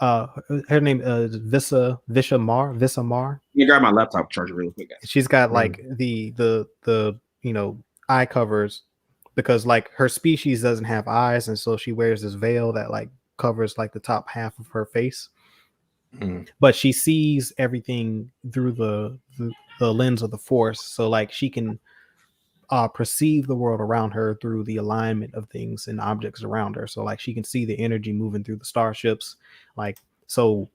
her name is Visha Mar. You grab my laptop charger really quick, guys. She's got like the eye covers because like her species doesn't have eyes, and so she wears this veil that like covers like the top half of her face. But she sees everything through the lens of the Force, so like she can perceive the world around her through the alignment of things and objects around her. So like she can see the energy moving through the starships, like so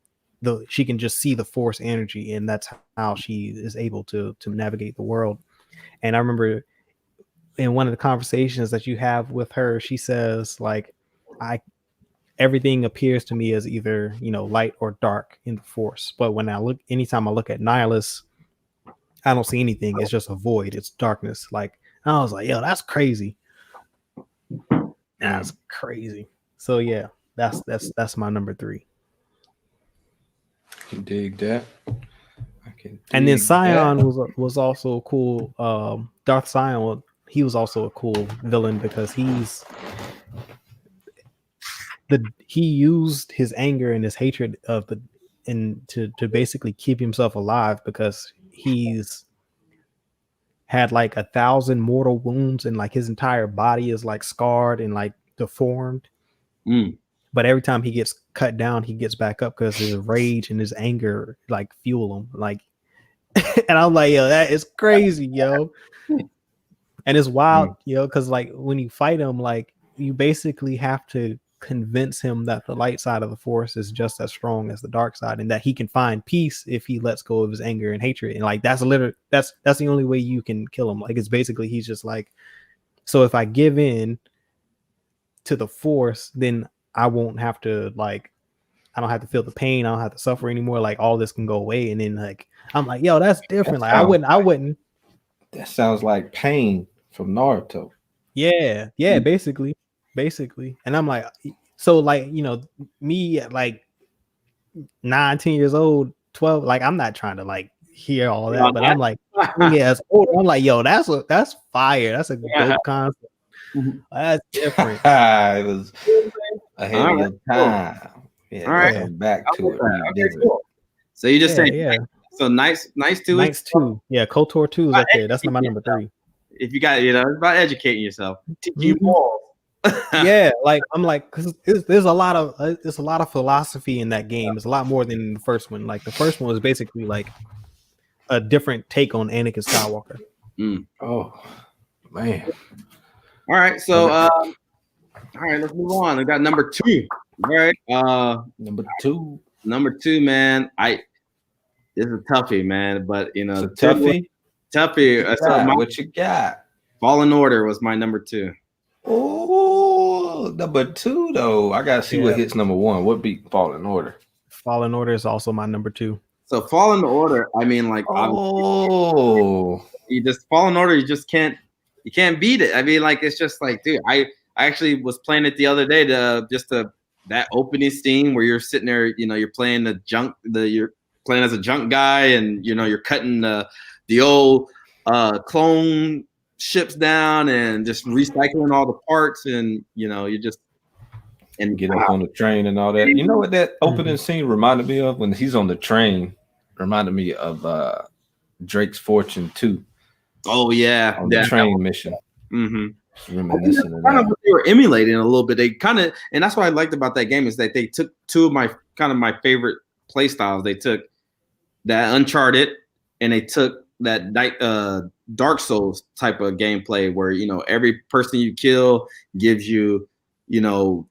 she can just see the Force energy, and that's how she is able to navigate the world. And I remember in one of the conversations that you have with her, she says like, everything appears to me as either, you know, light or dark in the Force. But when anytime I look at Nihilus, I don't see anything. It's just a void. It's darkness. Like, I was like, yo, that's crazy. That's crazy. So yeah, that's my number 3. You dig that? And then Scion was also cool. Darth Scion, he was also a cool villain because he used his anger and his hatred to basically keep himself alive, because he's had like 1,000 mortal wounds and like his entire body is like scarred and like deformed. But every time he gets cut down, he gets back up because his rage and his anger like fuel him. Like, and I'm like, yo, that is crazy, yo. And it's wild, yo, because like when you fight him, like you basically have to convince him that the light side of the Force is just as strong as the dark side, and that he can find peace if he lets go of his anger and hatred. And like that's the only way you can kill him. Like, it's basically, he's just like, so if I give in to the Force, then I won't have to, like, I don't have to feel the pain, I don't have to suffer anymore, like all this can go away. And then like I'm like, yo, that's different. Like I wouldn't. That sounds like Pain from Naruto. Yeah, basically. And I'm like, so like, you know, me at like 9-10 years old, 12, like I'm not trying to like hear all that, but I'm like, yeah, it's older. I'm like, yo, that's fire. That's a dope concept. That's different. It was ahead of your time. Yeah, all right, back to it. Okay, cool. So you just say, so nice 2. Nice 2. Yeah, KOTOR 2 is okay. That's not my number 3. If you got, you know, it's about educating yourself. Teach you more. Yeah, like I'm like, because there's a lot of philosophy in that game. It's a lot more than the first one. Like the first one was basically like a different take on Anakin Skywalker. Oh man. All right, so all right, let's move on. We got number 2. All right, number 2, man. This is a toughie, man, but you know, toughie. What you got? Fallen Order was my number 2. Oh, number 2 though. I gotta see what hits number 1. What beat Fallen Order? Fallen Order is also my number 2. So Fallen Order, I mean, like, you just Fallen Order, you can't beat it. I mean, like, it's just like, dude, I actually was playing it the other day that opening scene where you're sitting there, you know, you're playing you're playing as a junk guy, and you know you're cutting the old clone ships down and just recycling all the parts, and you know you just get up on the train and all that. You know what that opening scene reminded me of? When he's on the train, reminded me of Drake's Fortune 2. Oh yeah, on the train mission. Reminiscent of kind of what they were emulating a little bit. They kind of, and that's what I liked about that game, is that they took 2 of my favorite play styles. They took that Uncharted, and they took that Dark Souls type of gameplay, where you know every person you kill gives you, you know,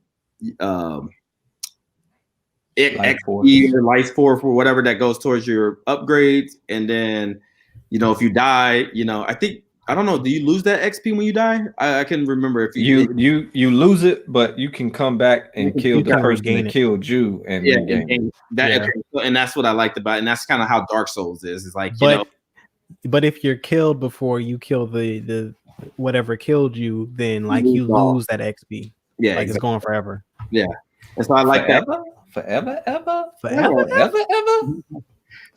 XP or life force or whatever that goes towards your upgrades, and then you know if you die, you know, I don't know. Do you lose that XP when you die? I can remember if you lose it, but you can come back and kill the person that killed you and regain that. Okay. And that's what I liked about it. And that's kind of how Dark Souls is. It's like, but if you're killed before you kill the whatever killed you, then like you lose that XP. Yeah, like it's going forever. Yeah, and so I like that. Forever.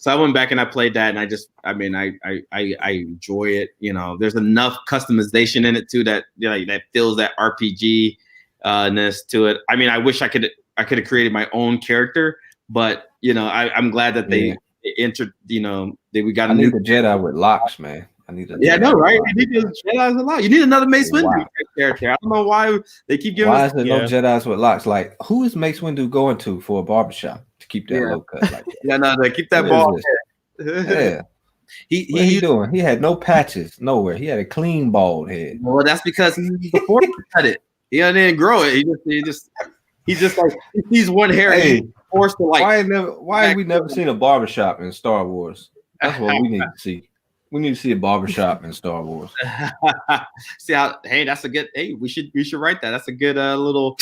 So I went back and I played that, and I enjoy it. You know, there's enough customization in it too that that fills that RPG ness to it. I mean, I wish I could have created my own character, but you know, I'm glad that they entered. You know, that we got. I need a Jedi with locks, man. I need a no, right? You need Jedi's a lot. You need another Mace Windu character. I don't know why they keep giving. Why is there no Jedi's with locks? Like, who is Mace Windu going to for a barbershop to keep that low cut? Like that? They keep that ball. Yeah. He doing? He had no patches nowhere. He had a clean bald head. Well, that's because he before he cut it. He didn't grow it. He just like he's one hair. Hey, forced to like. Why have we never seen a barbershop in Star Wars? That's what we need to see. We need to see a barbershop in Star Wars. See how? Hey, that's a good. Hey, we should write that. That's a good little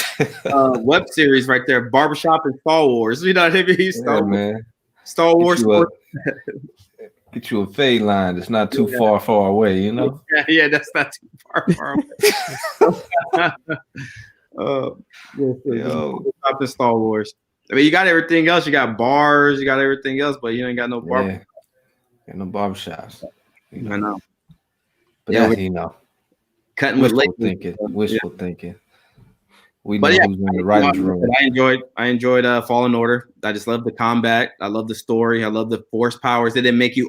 web series right there. Barbershop in Star Wars. You know what I mean? Star Wars. Get you a fade line that's not too far away. You know? Yeah, that's not too far away. Barbershop in Star Wars. I mean, you got everything else. You got bars. You got everything else, but you ain't got no barbershop. Got no barbershops. I know. But you know, cutting wishful with thinking. Wishful thinking. We know who's in the writer's room. I enjoyed Fallen Order. I just love the combat. I love the story. I love the force powers. It didn't make you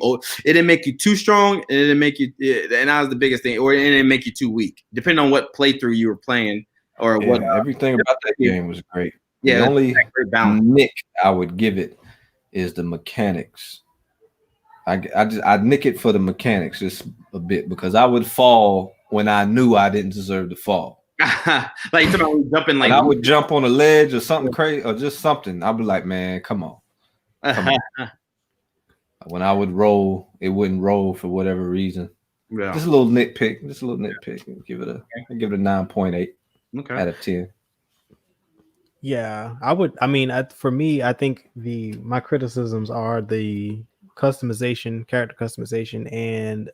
too strong. It didn't make you, and that was the biggest thing. Or it didn't make you too weak, depending on what playthrough you were playing or what. Everything about that game was great. Yeah, the only nick I would give it is the mechanics. I nick it for the mechanics just a bit because I would fall when I knew I didn't deserve to fall. Like jumping, like I would jump on a ledge or something crazy or just something. I'd be like, man, come on. When I would roll, it wouldn't roll for whatever reason. Yeah. Just a little nitpick. Give it a 9.8 out of 10. Yeah, I would. I mean, for me, I think my criticisms are the character customization, and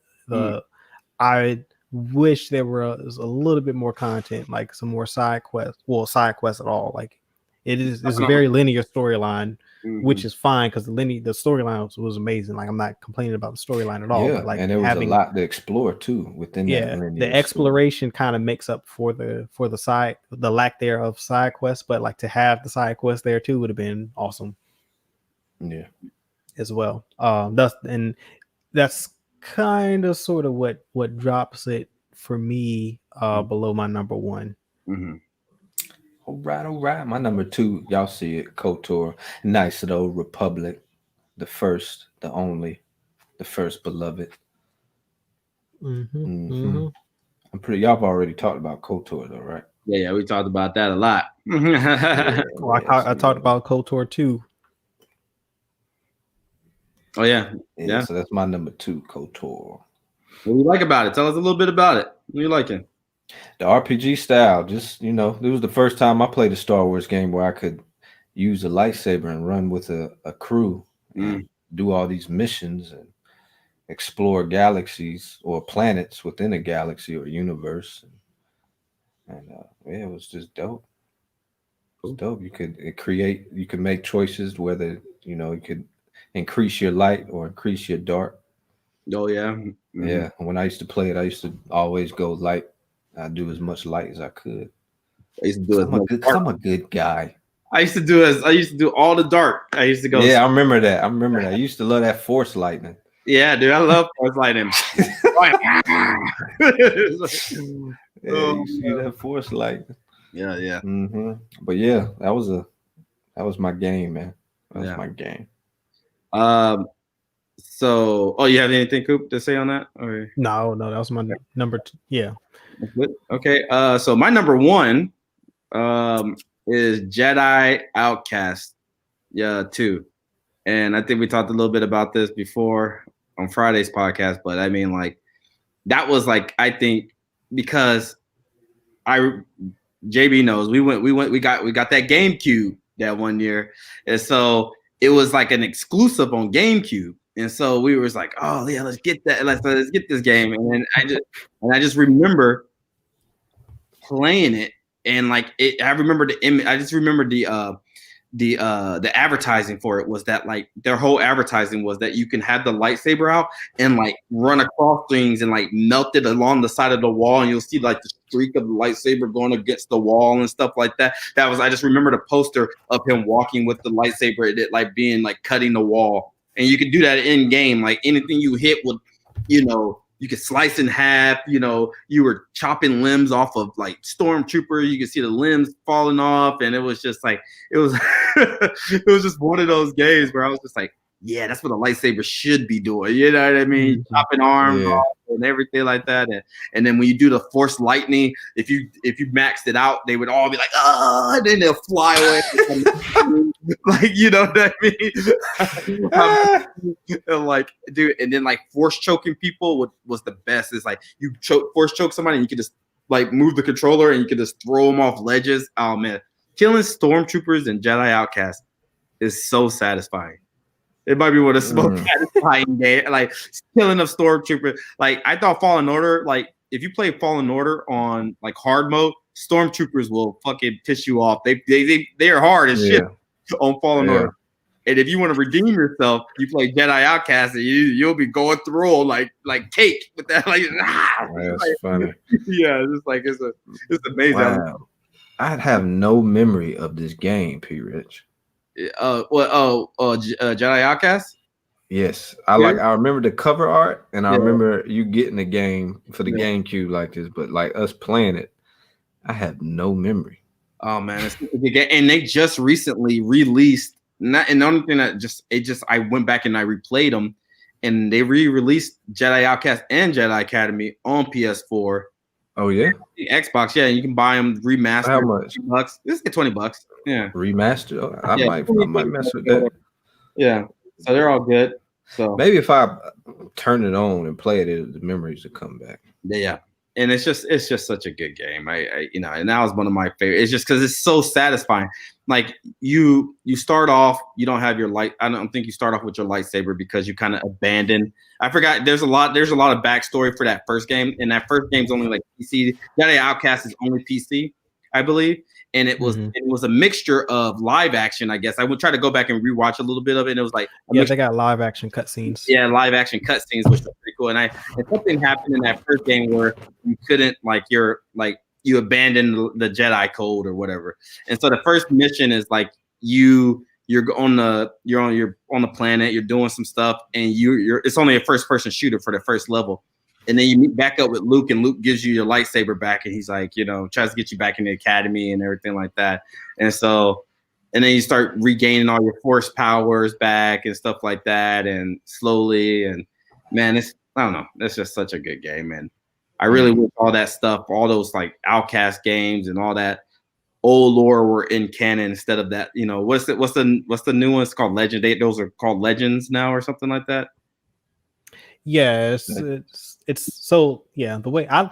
I wish there was a little bit more content, like some more side quests. Well, side quests at all. Like it's a very linear storyline, which is fine because the storyline was amazing. Like I'm not complaining about the storyline at all. Yeah, but like and there was a lot to explore too within that linear the exploration kind of makes up for the lack there of side quests. But like to have the side quests there too would have been awesome. Yeah, as well. That's kind of sort of what drops it for me below my number one. Mm-hmm. All right. My number two, y'all see it, KOTOR. Nice though, Republic, the first, the only, the first beloved. I'm pretty. Y'all have already talked about KOTOR though, right? Yeah, we talked about that a lot. I talked about KOTOR too. Oh yeah. So that's my number two, KOTOR. What do you like about it? Tell us a little bit about it. What do you like it? The RPG style. Just it was the first time I played a Star Wars game where I could use a lightsaber and run with a crew and do all these missions and explore galaxies or planets within a galaxy or universe. And it was just dope. It was dope. You could make choices whether you could increase your light or increase your dark. Oh yeah. Yeah. When I used to play it, I used to always go light. I'd do as much light as I could. I used to do I'm a good guy. I used to do all the dark. I used to go. Yeah, I remember that. I used to love that force lightning. Yeah, dude, I love force lightning. You see that force lightning. Yeah. But yeah, that was my game, man. That was my game. So, you have anything, Coop, to say on that? Or? No, that was my number two. Yeah. Okay. So my number one is Jedi Outcast 2. And I think we talked a little bit about this before on Friday's podcast, but I mean, like, that was like, I think because JB knows we got that GameCube that one year. And so it was like an exclusive on GameCube. And so we was like, oh yeah, let's get that. Let's get this game. And then I just remember playing it, and like it. I remember the image. I just remember the advertising for it was that like their whole advertising was that you can have the lightsaber out and like run across things and like melt it along the side of the wall, and you'll see like the streak of the lightsaber going against the wall and stuff like that. I just remember the poster of him walking with the lightsaber, it like being like cutting the wall. And you could do that in game. Like anything you hit would, you could slice in half. You were chopping limbs off of like stormtroopers. You could see the limbs falling off, and it was just like it was. It was just one of those games where I was just like, yeah, that's what a lightsaber should be doing. You know what I mean? Chopping arms off and everything like that. And then when you do the force lightning, if you maxed it out, they would all be like, and then they'll fly away. Like, you know what I mean? And like, dude, and then like force choking people was the best. It's like you force choke somebody and you can just like move the controller and you can just throw them off ledges. Oh man, killing stormtroopers and Jedi outcasts is so satisfying. It might be one of the most satisfying game, like killing a stormtrooper. Like I thought Fallen Order, like if you play Fallen Order on like hard mode, stormtroopers will fucking piss you off. They are hard as shit on Fallen Order. And if you want to redeem yourself, you play Jedi Outcast, and you'll be going through like cake with that. Like, that's like, funny. Yeah, it's like it's amazing. Wow. I have no memory of this game, P. Rich. Jedi Outcast. Yes, I remember the cover art, and I remember you getting the game for the GameCube like this, but like us playing it, I have no memory. Oh man, it's a good game, and they just recently released. And the only thing that I went back and I replayed them, and they re-released Jedi Outcast and Jedi Academy on PS4. Oh yeah, Xbox. Yeah, you can buy them remastered. How much? $20. This is $20. Yeah, remastered. Oh, I might mess with that. Yeah, so they're all good. So maybe if I turn it on and play it, the memories will come back. Yeah. And it's just such a good game. I and that was one of my favorites. It's just because it's so satisfying. Like you start off, you don't have your light. I don't think you start off with your lightsaber because you kind of abandon. I forgot. There's a lot of backstory for that first game, and that first game's only like PC. Jedi Outcast is only PC, I believe. And it was a mixture of live action, I guess. I would try to go back and rewatch a little bit of it. And it was like they got live action cutscenes. Yeah, live action cutscenes, which was pretty cool. And something happened in that first game where you couldn't you abandoned the Jedi code or whatever. And so the first mission is like you're on the planet, you're doing some stuff, and it's only a first person shooter for the first level. And then you meet back up with Luke, and Luke gives you your lightsaber back, and he's like, tries to get you back in the academy and everything like that. And then you start regaining all your force powers back and stuff like that, and slowly. And man, I don't know, it's just such a good game, and I really wish all that stuff, all those like Outcast games and all that old lore were in canon instead of that. What's the new one? It's called Legend. Those are called Legends now or something like that. Yeah, it's so the way I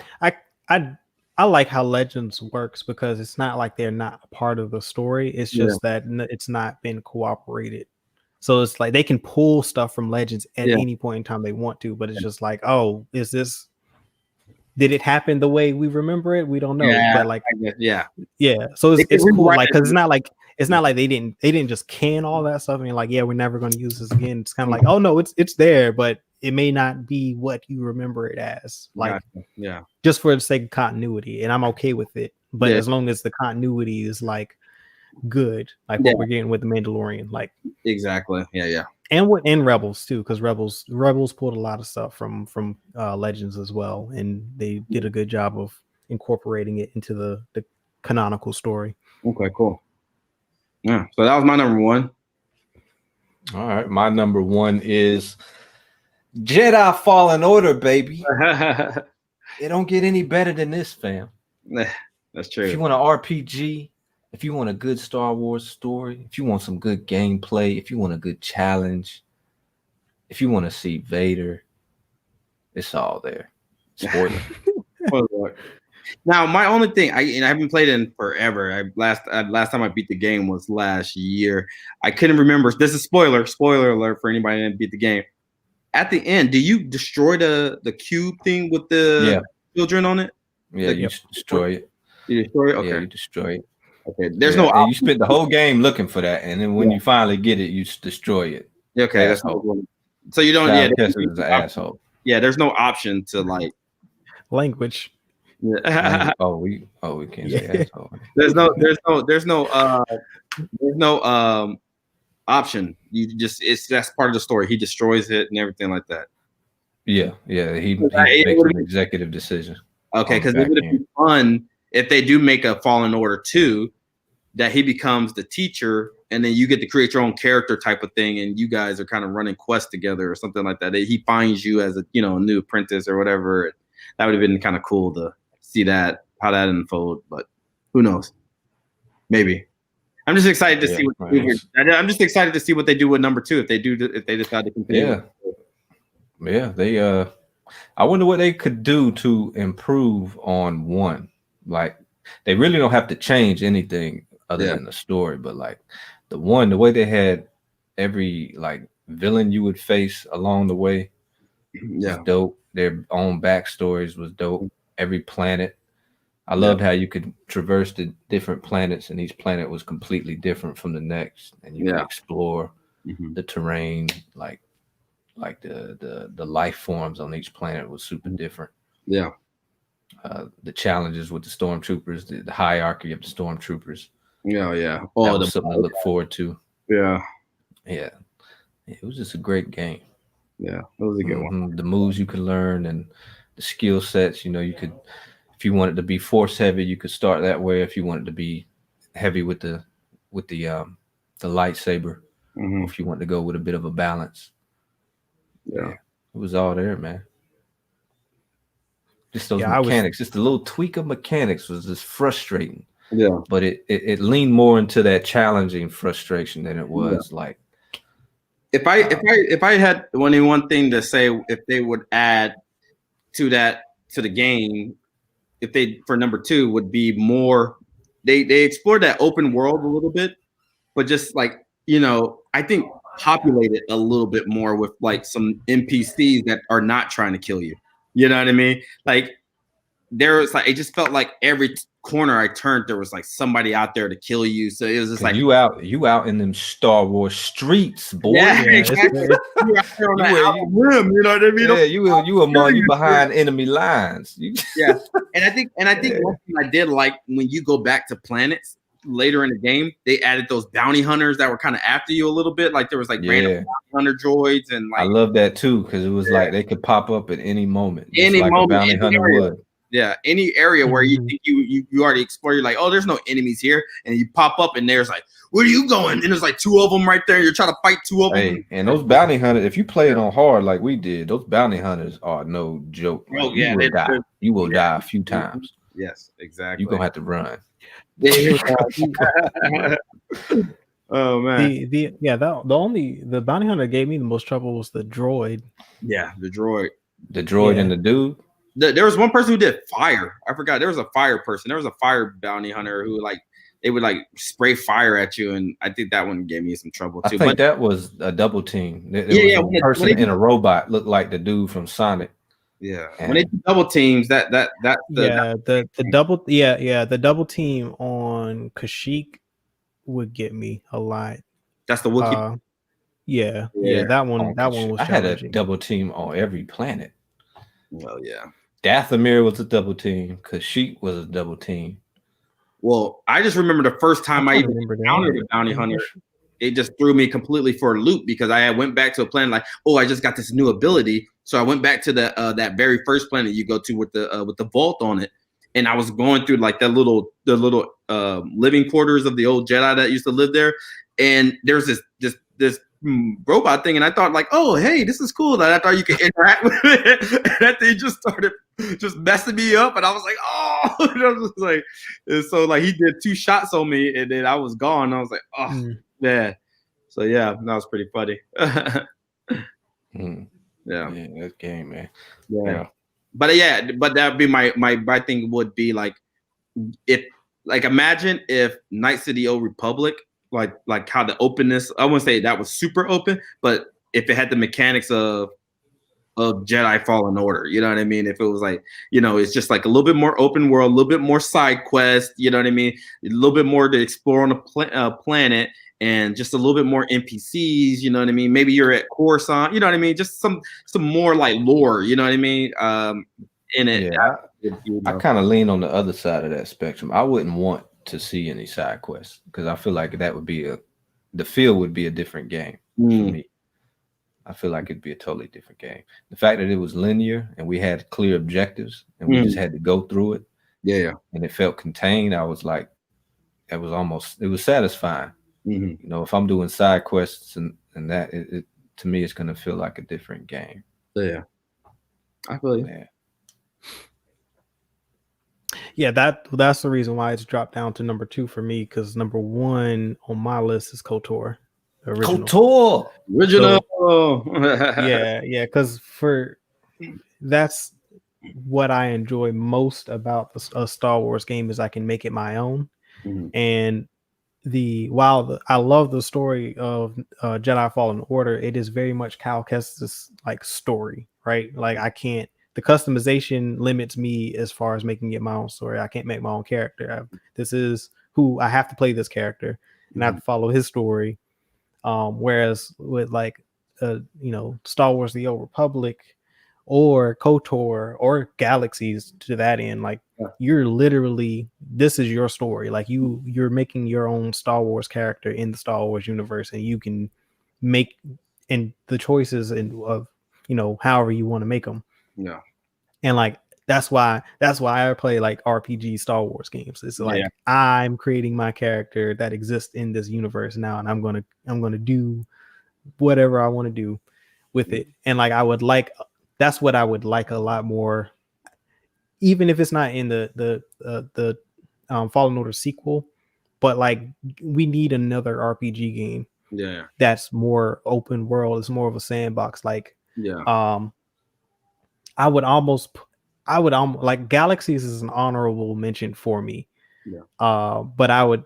like how Legends works because it's not like they're not a part of the story. It's just that it's not been cooperated. So it's like they can pull stuff from Legends at any point in time they want to, but it's just like, oh, did it happen the way we remember it? We don't know. But like, so it's cool, like because it's not like they didn't just can all that stuff and like, we're never going to use this again. It's kind of like, oh no, it's there, but it may not be what you remember it as, like, just for the sake of continuity. And I'm okay with it. But as long as the continuity is like good, like what we're getting with the Mandalorian, like exactly. Yeah. And Rebels too, because Rebels pulled a lot of stuff from Legends as well. And they did a good job of incorporating it into the canonical story. Okay, cool. Yeah. So that was my number one. All right. My number one is Jedi Fallen Order, baby. It don't get any better than this, fam. That's true. If you want an RPG, if you want a good Star Wars story, if you want some good gameplay, if you want a good challenge, if you want to see Vader, it's all there. Spoiler. Now, my only thing, I haven't played it in forever. Last time I beat the game was last year. I couldn't remember. This is spoiler alert for anybody that didn't beat the game. At the end, do you destroy the cube thing with the children on it? Yeah, you destroy it. You destroy it? Okay. Yeah, you destroy it. Okay. There's no option. You spent the whole game looking for that, and then when you finally get it, you destroy it. Okay, that's no. So you don't. This is an asshole. Yeah, there's no option to like language. Yeah. we can't say asshole. There's no option. That's part of the story. He destroys it and everything like that. Yeah. He makes an executive decision. Okay, because it would be fun if they do make a Fallen Order 2, that he becomes the teacher, and then you get to create your own character type of thing, and you guys are kind of running quests together or something like that. He finds you as a a new apprentice or whatever. That would have been kind of cool to see that, how that unfold, but who knows? Maybe. I'm just excited to see what they do. I'm just excited to see what they do with number 2 if they decide to continue. Yeah. I wonder what they could do to improve on 1. Like, they really don't have to change anything other than the story, but like the way they had every like villain you would face along the way was dope. Their own backstories was dope. Every planet. I loved how you could traverse the different planets, and each planet was completely different from the next, and you could explore the terrain, like the life forms on each planet was super different. The challenges with the stormtroopers, the hierarchy of the stormtroopers. Oh, that was something to look forward to. It was just a great game. It was a good one. The moves you could learn and the skill sets, you could, if you wanted to be force heavy, you could start that way. If you wanted to be heavy with the lightsaber, or if you wanted to go with a bit of a balance. It was all there, man. Just those mechanics, just a little tweak of mechanics was just frustrating. But it leaned more into that challenging frustration than it was like. If I had one thing to say, if they would add to the game, if they for number 2 would be more, they explored that open world a little bit, but just like I think populate it a little bit more with like some NPCs that are not trying to kill you. You know what I mean? Like there was like, it just felt like every corner I turned, there was like somebody out there to kill you. So it was just like you out in them Star Wars streets, boy. Exactly. You out there on that rim, you know what I mean? Yeah, you behind enemy lines. And I think one thing I did like, when you go back to planets later in the game, they added those bounty hunters that were kind of after you a little bit. Like there was like random bounty hunter droids, and like I love that too, because it was like they could pop up at any moment. Any like moment, a bounty hunter would. Yeah, any area where you think you already explored, you're like, oh, there's no enemies here, and you pop up and there's like, where are you going? And there's like 2 of them right there. You're trying to fight 2 of them. And those bounty hunters, if you play it on hard like we did, those bounty hunters are no joke. Like, you will die a few times. Yes, exactly. You're gonna have to run. Oh man. The bounty hunter that gave me the most trouble was the droid. Yeah, the droid. The droid and the dude. There was one person who did fire. I forgot. There was a fire person. There was a fire bounty hunter who they would like spray fire at you, and I think that one gave me some trouble too. I think that was a double team. There was a person in a robot looked like the dude from Sonic. Yeah, when they do double teams, the double team on Kashyyyk would get me a lot. That's the Wookiee. That one was. I had a double team on every planet. Well, yeah. Dathomir was a double team. Kashyyyk was a double team. Well, I just remember the first time I even encountered a bounty hunter, it just threw me completely for a loop, because I went back to a planet like, oh, I just got this new ability. So I went back to that very first planet you go to with the vault on it, and I was going through like the little living quarters of the old Jedi that used to live there, and there's this robot thing, and I thought like, oh, hey, this is cool. That I thought you could interact with it, and that thing just started just messing me up, and I was like, oh, and I was like, and so like he did 2 shots on me, and then I was gone. I was like, oh man. So yeah, that was pretty funny. Yeah, that game, man. Yeah. But that'd be my thing would be like, if like imagine if Knights of the Old Republic, like how the openness, I wouldn't say that was super open, but if it had the mechanics of Jedi Fallen Order, you know what I mean? If it was like, it's just like a little bit more open world, a little bit more side quest, you know what I mean? A little bit more to explore on a planet, and just a little bit more NPCs, you know what I mean? Maybe you're at Coruscant, you know what I mean? Just some more like lore, you know what I mean? In it. Yeah, I kind of lean on the other side of that spectrum. I wouldn't want to see any side quests, because I feel like that would be the field would be a different game for me. I feel like it'd be a totally different game. The fact that it was linear and we had clear objectives and we just had to go through it. Yeah. And it felt contained. I was like, it was satisfying. You know, if I'm doing side quests and that, it to me, it's gonna feel like a different game. Yeah, I feel you. Yeah, that's the reason why it's dropped down to number 2 for me, because number 1 on my list is KOTOR, original. So, yeah, because that's what I enjoy most about a Star Wars game is I can make it my own. And I love the story of Jedi Fallen Order, it is very much Cal Kestis like story, right? Like the customization limits me as far as making it my own story. I can't make my own character. This is who I have to play, this character, and I have to follow his story. Whereas with like Star Wars: The Old Republic or KOTOR or Galaxies, to that end, like you're literally, this is your story. Like you're making your own Star Wars character in the Star Wars universe, and you can make and the choices of however you want to make them. Yeah. And like that's why I play like RPG Star Wars games. It's like I'm creating my character that exists in this universe now, and I'm gonna do whatever I want to do with it. And like that's what I would like a lot more, even if it's not in the Fallen Order sequel. But like we need another RPG game. Yeah. That's more open world. It's more of a sandbox. Like I would almost like Galaxies is an honorable mention for me. But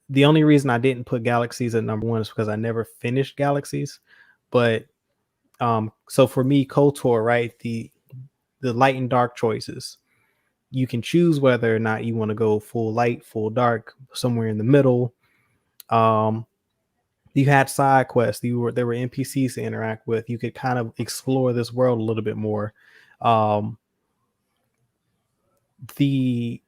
the only reason I didn't put Galaxies at number 1 is because I never finished Galaxies. But so for me, KOTOR, right, the light and dark choices, you can choose whether or not you want to go full light, full dark, somewhere in the middle. You had side quests. There were NPCs to interact with. You could kind of explore this world a little bit more. The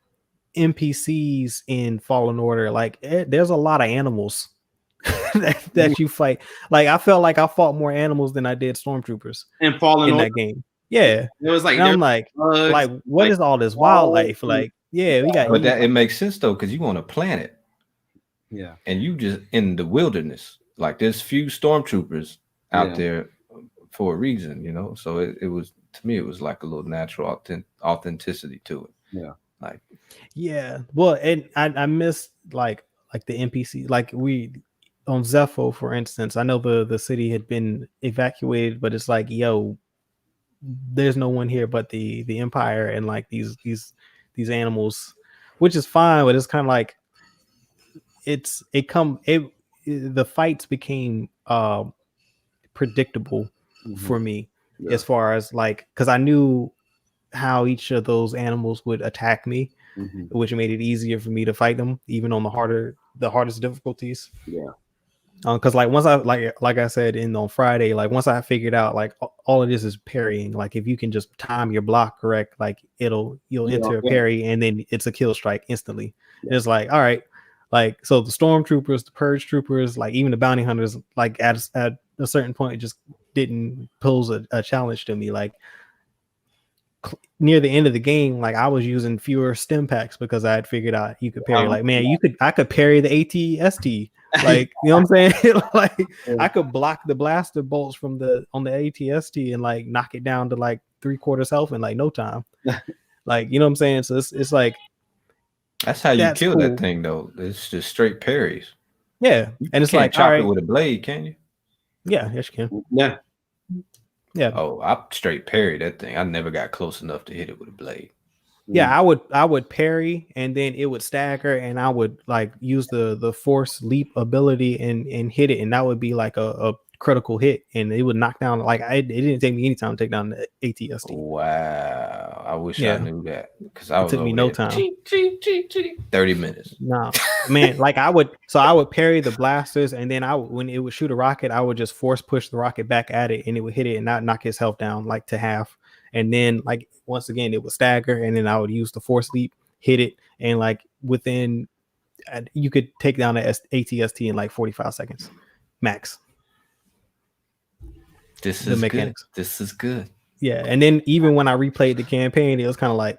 NPCs in Fallen Order, like there's a lot of animals that you fight. Like I felt like I fought more animals than I did stormtroopers in Fallen Order that game. Yeah, it was like, and I'm like what is all this wildlife? Like, we got. But it makes sense though, because you on a planet. Yeah, and you just in the wilderness. Like there's few stormtroopers out there for a reason, So it was, to me, it was like a little natural authenticity to it. Yeah. Like, well, and I missed like the NPC, like we on Zepho, for instance. I know the city had been evacuated, but it's like, there's no one here but the Empire and like these animals, which is fine, but it's kind of like the fights became predictable for me, as far as like, because I knew how each of those animals would attack me, which made it easier for me to fight them, even on the hardest difficulties. Because like once I like I said on Friday, like once I figured out like all of this is parrying. Like if you can just time your block correct, like you'll enter a parry and then it's a kill strike instantly. It's like, all right, like so the stormtroopers, the purge troopers, like even the bounty hunters, like at a certain point, it just didn't pose a challenge to me. Like near the end of the game, like I was using fewer stim packs because I had figured out you could parry. Like, man, I could parry the AT-ST. Like, you know what I'm saying? Like I could block the blaster bolts on the AT-ST and like knock it down to like 3/4 health in like no time. Like, you know what I'm saying? So it's like, that's how you kill that thing though. It's just straight parries. Yeah. And it's like, chop it with a blade, can you? Yeah, yes you can. Yeah. Oh, I straight parried that thing. I never got close enough to hit it with a blade. Yeah, I would parry and then it would stagger and I would like use the force leap ability and hit it, and that would be like a critical hit and it would knock down. Like it didn't take me any time to take down the AT-ST. Wow, I wish I knew that, because it took me no time. 30 minutes. No, man, like I would parry the blasters, and then when it would shoot a rocket, I would just force push the rocket back at it and it would hit it and not knock his health down like to half. And then like once again it would stagger, and then I would use the force leap, hit it, and like within you could take down the AT-ST in like 45 seconds max. This is mechanics. Good. This is good. Yeah, and then even when I replayed the campaign, it was kind of like,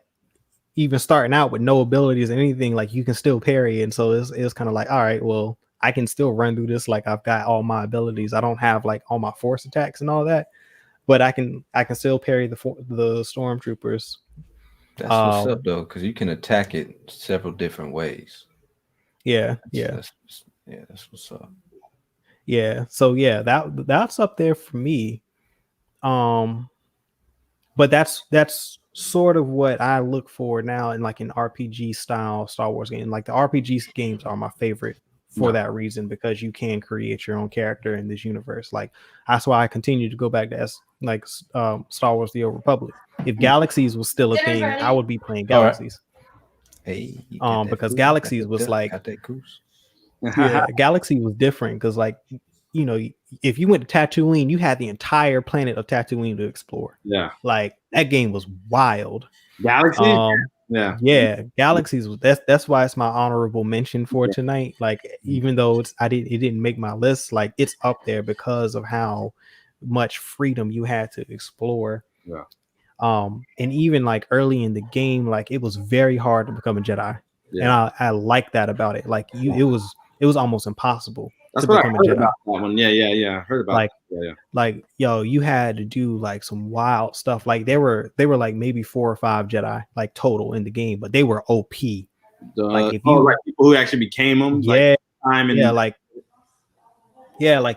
even starting out with no abilities or anything, like you can still parry. And so it's kind of like, all right, well, I can still run through this. Like I've got all my abilities. I don't have like all my force attacks and all that, but I can still parry the stormtroopers. That's what's up though, because you can attack it several different ways. That's what's up. Yeah, so yeah, that's up there for me. But that's sort of what I look for now in like an RPG style Star Wars game. Like the RPG games are my favorite for that reason, because you can create your own character in this universe. Like that's why I continue to go back to Star Wars: The Old Republic. If Galaxies was still a thing, I would be playing Galaxies. Hey, because Galaxies was like, yeah, Galaxy was different because, like, you know, if you went to Tatooine, you had the entire planet of Tatooine to explore. Yeah, like that game was wild. Galaxy, Galaxies was that's why it's my honorable mention for tonight. Like, even though it didn't make my list, like it's up there because of how much freedom you had to explore. Yeah. And even like early in the game, like it was very hard to become a Jedi. Yeah. And I like that about it. Like it was almost impossible to become a Jedi. About that one. Yeah. I heard about like that. Yeah. Like, yo, you had to do like some wild stuff. Like they were like maybe 4 or 5 Jedi like total in the game, but they were OP. Like if you like people who actually became them, like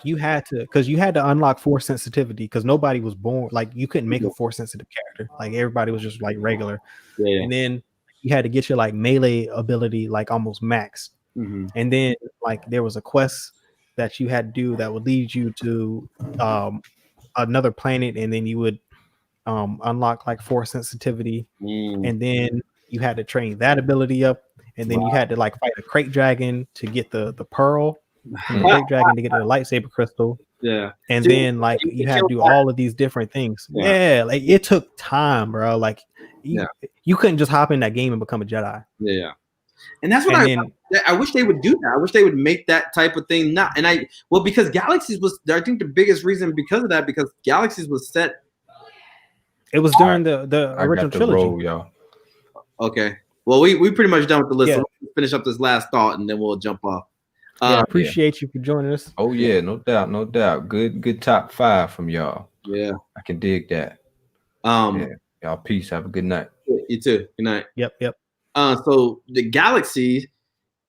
you had to, because you had to unlock force sensitivity, because nobody was born, like you couldn't make a force sensitive character. Like everybody was just like regular. And then you had to get your like melee ability like almost max. And then like there was a quest that you had to do that would lead you to another planet, and then you would unlock like force sensitivity, and then you had to train that ability up, and then you had to like fight a crate dragon to get the pearl from the crate dragon to get the lightsaber crystal. And then like you had to do all of these different things. Like it took time, bro. Like you couldn't just hop in that game and become a Jedi. And that's what I wish they would do that. I wish they would make that type of thing because Galaxies was, I think the biggest reason because of that, because Galaxies was set. It was during the original trilogy. Y'all. Okay. Well, we pretty much done with the list. So let's finish up this last thought and then we'll jump off. Appreciate you for joining us. Oh yeah, no doubt. Good top 5 from y'all. Yeah. I can dig that. Y'all peace. Have a good night. You too. Good night. Yep. So the Galaxy,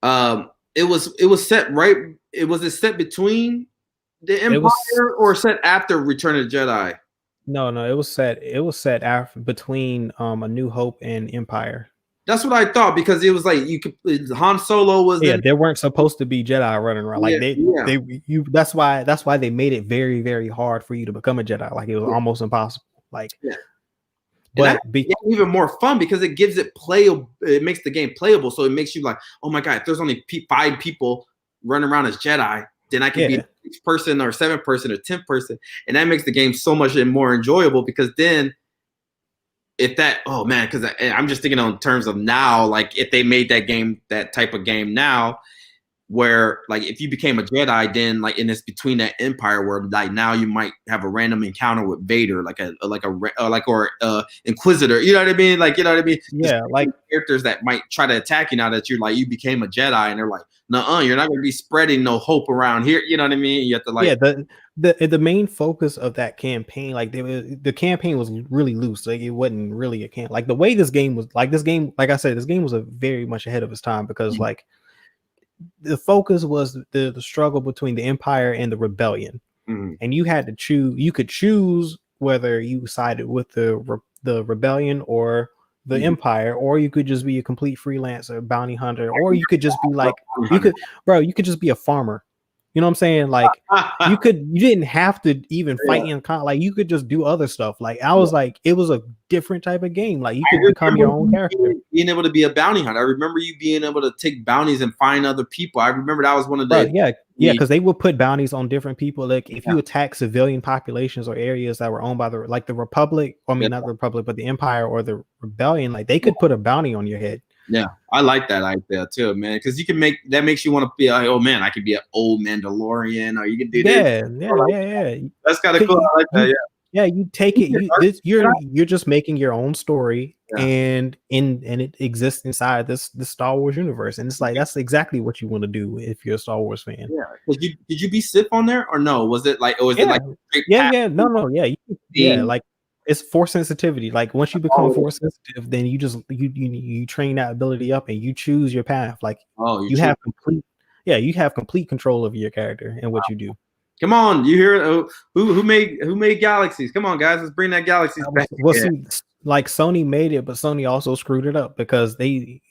it was set right. Was it set between the Empire or set after Return of the Jedi? No, it was set after, between A New Hope and Empire. That's what I thought, because it was like Han Solo was there weren't supposed to be Jedi running around. Like that's why they made it very, very hard for you to become a Jedi. Like it was almost impossible. Like but even more fun because it gives it playable. It makes the game playable, so it makes you like, oh my god, if there's only 5 people running around as Jedi, then I can be a 6 person or 7 person or 10 person, and that makes the game so much more enjoyable. Because then, because I'm just thinking on terms of now, like if they made that type of game now, where like if you became a Jedi, then like and it's between that Empire where like now you might have a random encounter with Vader, like or Inquisitor, you know what I mean? Like, you know what I mean? Yeah, like characters that might try to attack you now that you became a Jedi, and they're like, nuh-uh, you're not gonna be spreading no hope around here. You know what I mean? You have to like the main focus of that campaign, like the campaign was really loose. Like it wasn't really a camp. Like the way this game was, like I said, this game was very much ahead of its time, because like the focus was the struggle between the Empire and the Rebellion, and you had to choose. You could choose whether you sided with the Rebellion or the Empire, or you could just be a complete freelancer bounty hunter, or you could just be like you could just be a farmer. You know what I'm saying? Like you didn't have to even fight in like you could just do other stuff. Like I was like, it was a different type of game. Like you could become your own character. Being able to be a bounty hunter. I remember you being able to take bounties and find other people. I remember that was one of the because they would put bounties on different people. Like if you attack civilian populations or areas that were owned by the Republic, not the Republic, but the Empire or the Rebellion, like they could put a bounty on your head. Yeah, I like that idea too, man. Because you can makes you want to be like, oh man, I could be an old Mandalorian, or you can do this. Yeah. That's kind of cool. I like that. Yeah, you take it. You're just making your own story, and it exists inside this Star Wars universe, and it's like that's exactly what you want to do if you're a Star Wars fan. Yeah. Did you be Sith on there or no? Was it like no, like it's force sensitivity. Like once you become force sensitive, then you train that ability up and you choose your path. Like you have complete control of your character and what you do. Come on, you hear who made Galaxies? Come on, guys, let's bring that Galaxies back. Well, see, like Sony made it, but Sony also screwed it up because they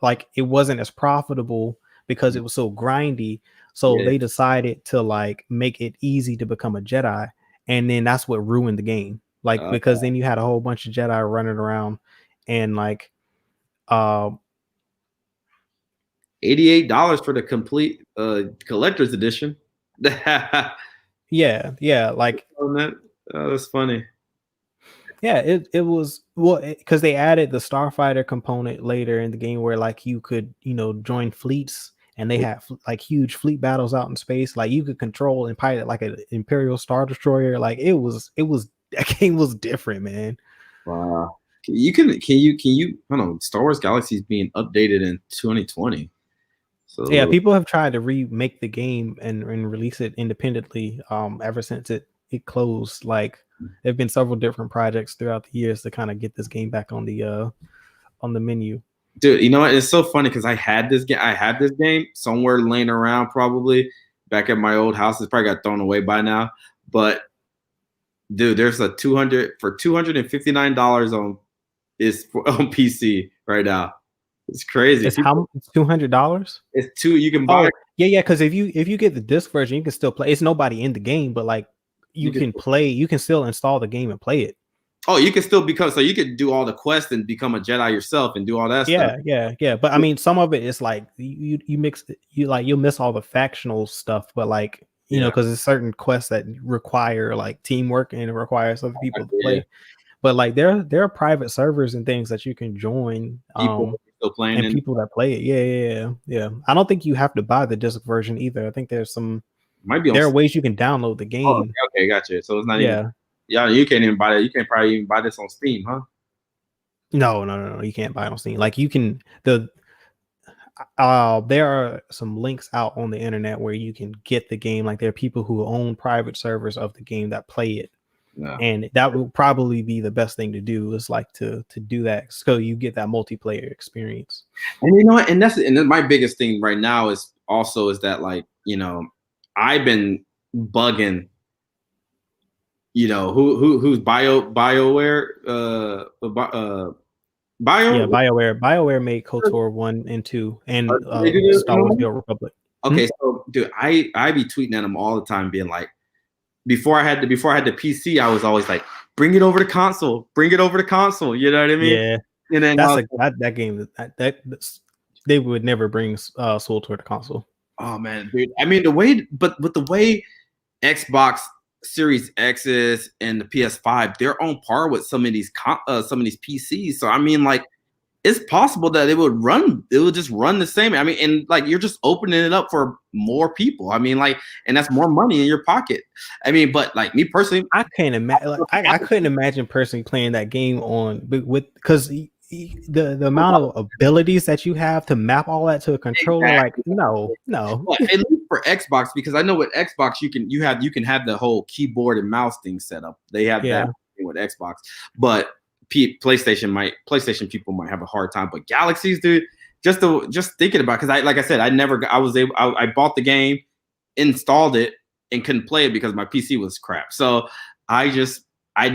like it wasn't as profitable because it was so grindy. So they decided to like make it easy to become a Jedi, and then that's what ruined the game. Like because then you had a whole bunch of Jedi running around, and like $88 for the complete collector's edition. yeah, like that's funny. Yeah, it was because they added the Starfighter component later in the game where like you could join fleets and they have like huge fleet battles out in space. Like you could control and pilot like an Imperial Star Destroyer. Like it was that game was different, man. Wow. Can you I don't know, Star Wars Galaxy is being updated in 2020. So yeah, people have tried to remake the game and release it independently ever since it closed. Like there've been several different projects throughout the years to kind of get this game back on the menu. Dude, you know what? It's so funny because I had this game somewhere laying around probably back at my old house. It's probably got thrown away by now. But dude, there's a $259 on PC right now. It's crazy. It's how it's $200. It's you can buy. Yeah, because if you get the disc version, you can still play. It's nobody in the game, but like you can play. You can still install the game and play it. Oh, you can still so you can do all the quests and become a Jedi yourself and do all that stuff. Yeah. But I mean, some of it is like you mix you'll miss all the factional stuff, but like because there's certain quests that require like teamwork and it requires other people to play. But like there are private servers and things that you can join. People still playing and people that play it. Yeah. I don't think you have to buy the disc version either. I think there's some. There are ways you can download the game. Oh, okay, gotcha. So it's not even. Yeah, you can't even buy it. You can't probably even buy this on Steam, huh? No. You can't buy it on Steam. Like you can there are some links out on the internet where you can get the game. Like there are people who own private servers of the game that play it. Yeah. And that would probably be the best thing to do is like to do that so you get that multiplayer experience. And you know what? And that's my biggest thing right now is that like, I've been bugging, who's BioWare? BioWare made KOTOR 1 and 2 and Star Wars: The Old Republic. Okay, so dude, I be tweeting at them all the time, being like, before I had the PC, I was always like, bring it over to console. You know what I mean? Yeah. And then that game they would never bring Soul to the console. Oh man, dude. I mean the way Xbox Series X's and the PS5, they're on par with some of these PCs. So I mean, like, it's possible that it would just run the same. I mean, and like you're just opening it up for more people. I mean, like, and that's more money in your pocket. I mean, but like me personally, I can't imagine. Like, I couldn't imagine personally playing that game because the amount of abilities that you have to map all that to a controller. Exactly. Like, no. But at least for Xbox, because I know with Xbox you can have the whole keyboard and mouse thing set up. They have that with Xbox, but PlayStation people might have a hard time, but Galaxies, dude, just thinking about, because I bought the game, installed it, and couldn't play it because my PC was crap. So all I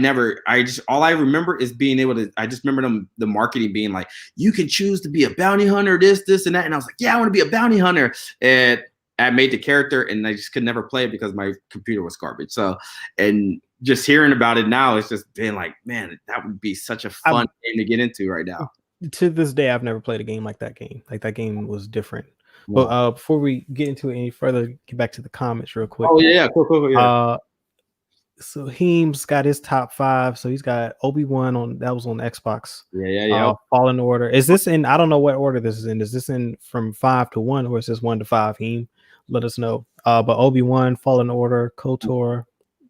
remember is being able to. I just remember the marketing being like, you can choose to be a bounty hunter, this and that, and I was like, yeah, I want to be a bounty hunter, and I made the character, and I just could never play it because my computer was garbage. So, and just hearing about it now, it's just being like, man, that would be such a fun game to get into right now. To this day, I've never played a game like that game. Like that game was different. Wow. But before we get into it any further, get back to the comments real quick. Oh yeah, cool, yeah. So Heem's got his top 5. So he's got Obi-Wan that was on Xbox. Yeah. Fallen Order. Is this in? I don't know what order this is in. Is this in from 5 to 1 or is this 1 to 5? Heem, let us know. But Obi-Wan, Fallen Order, KOTOR,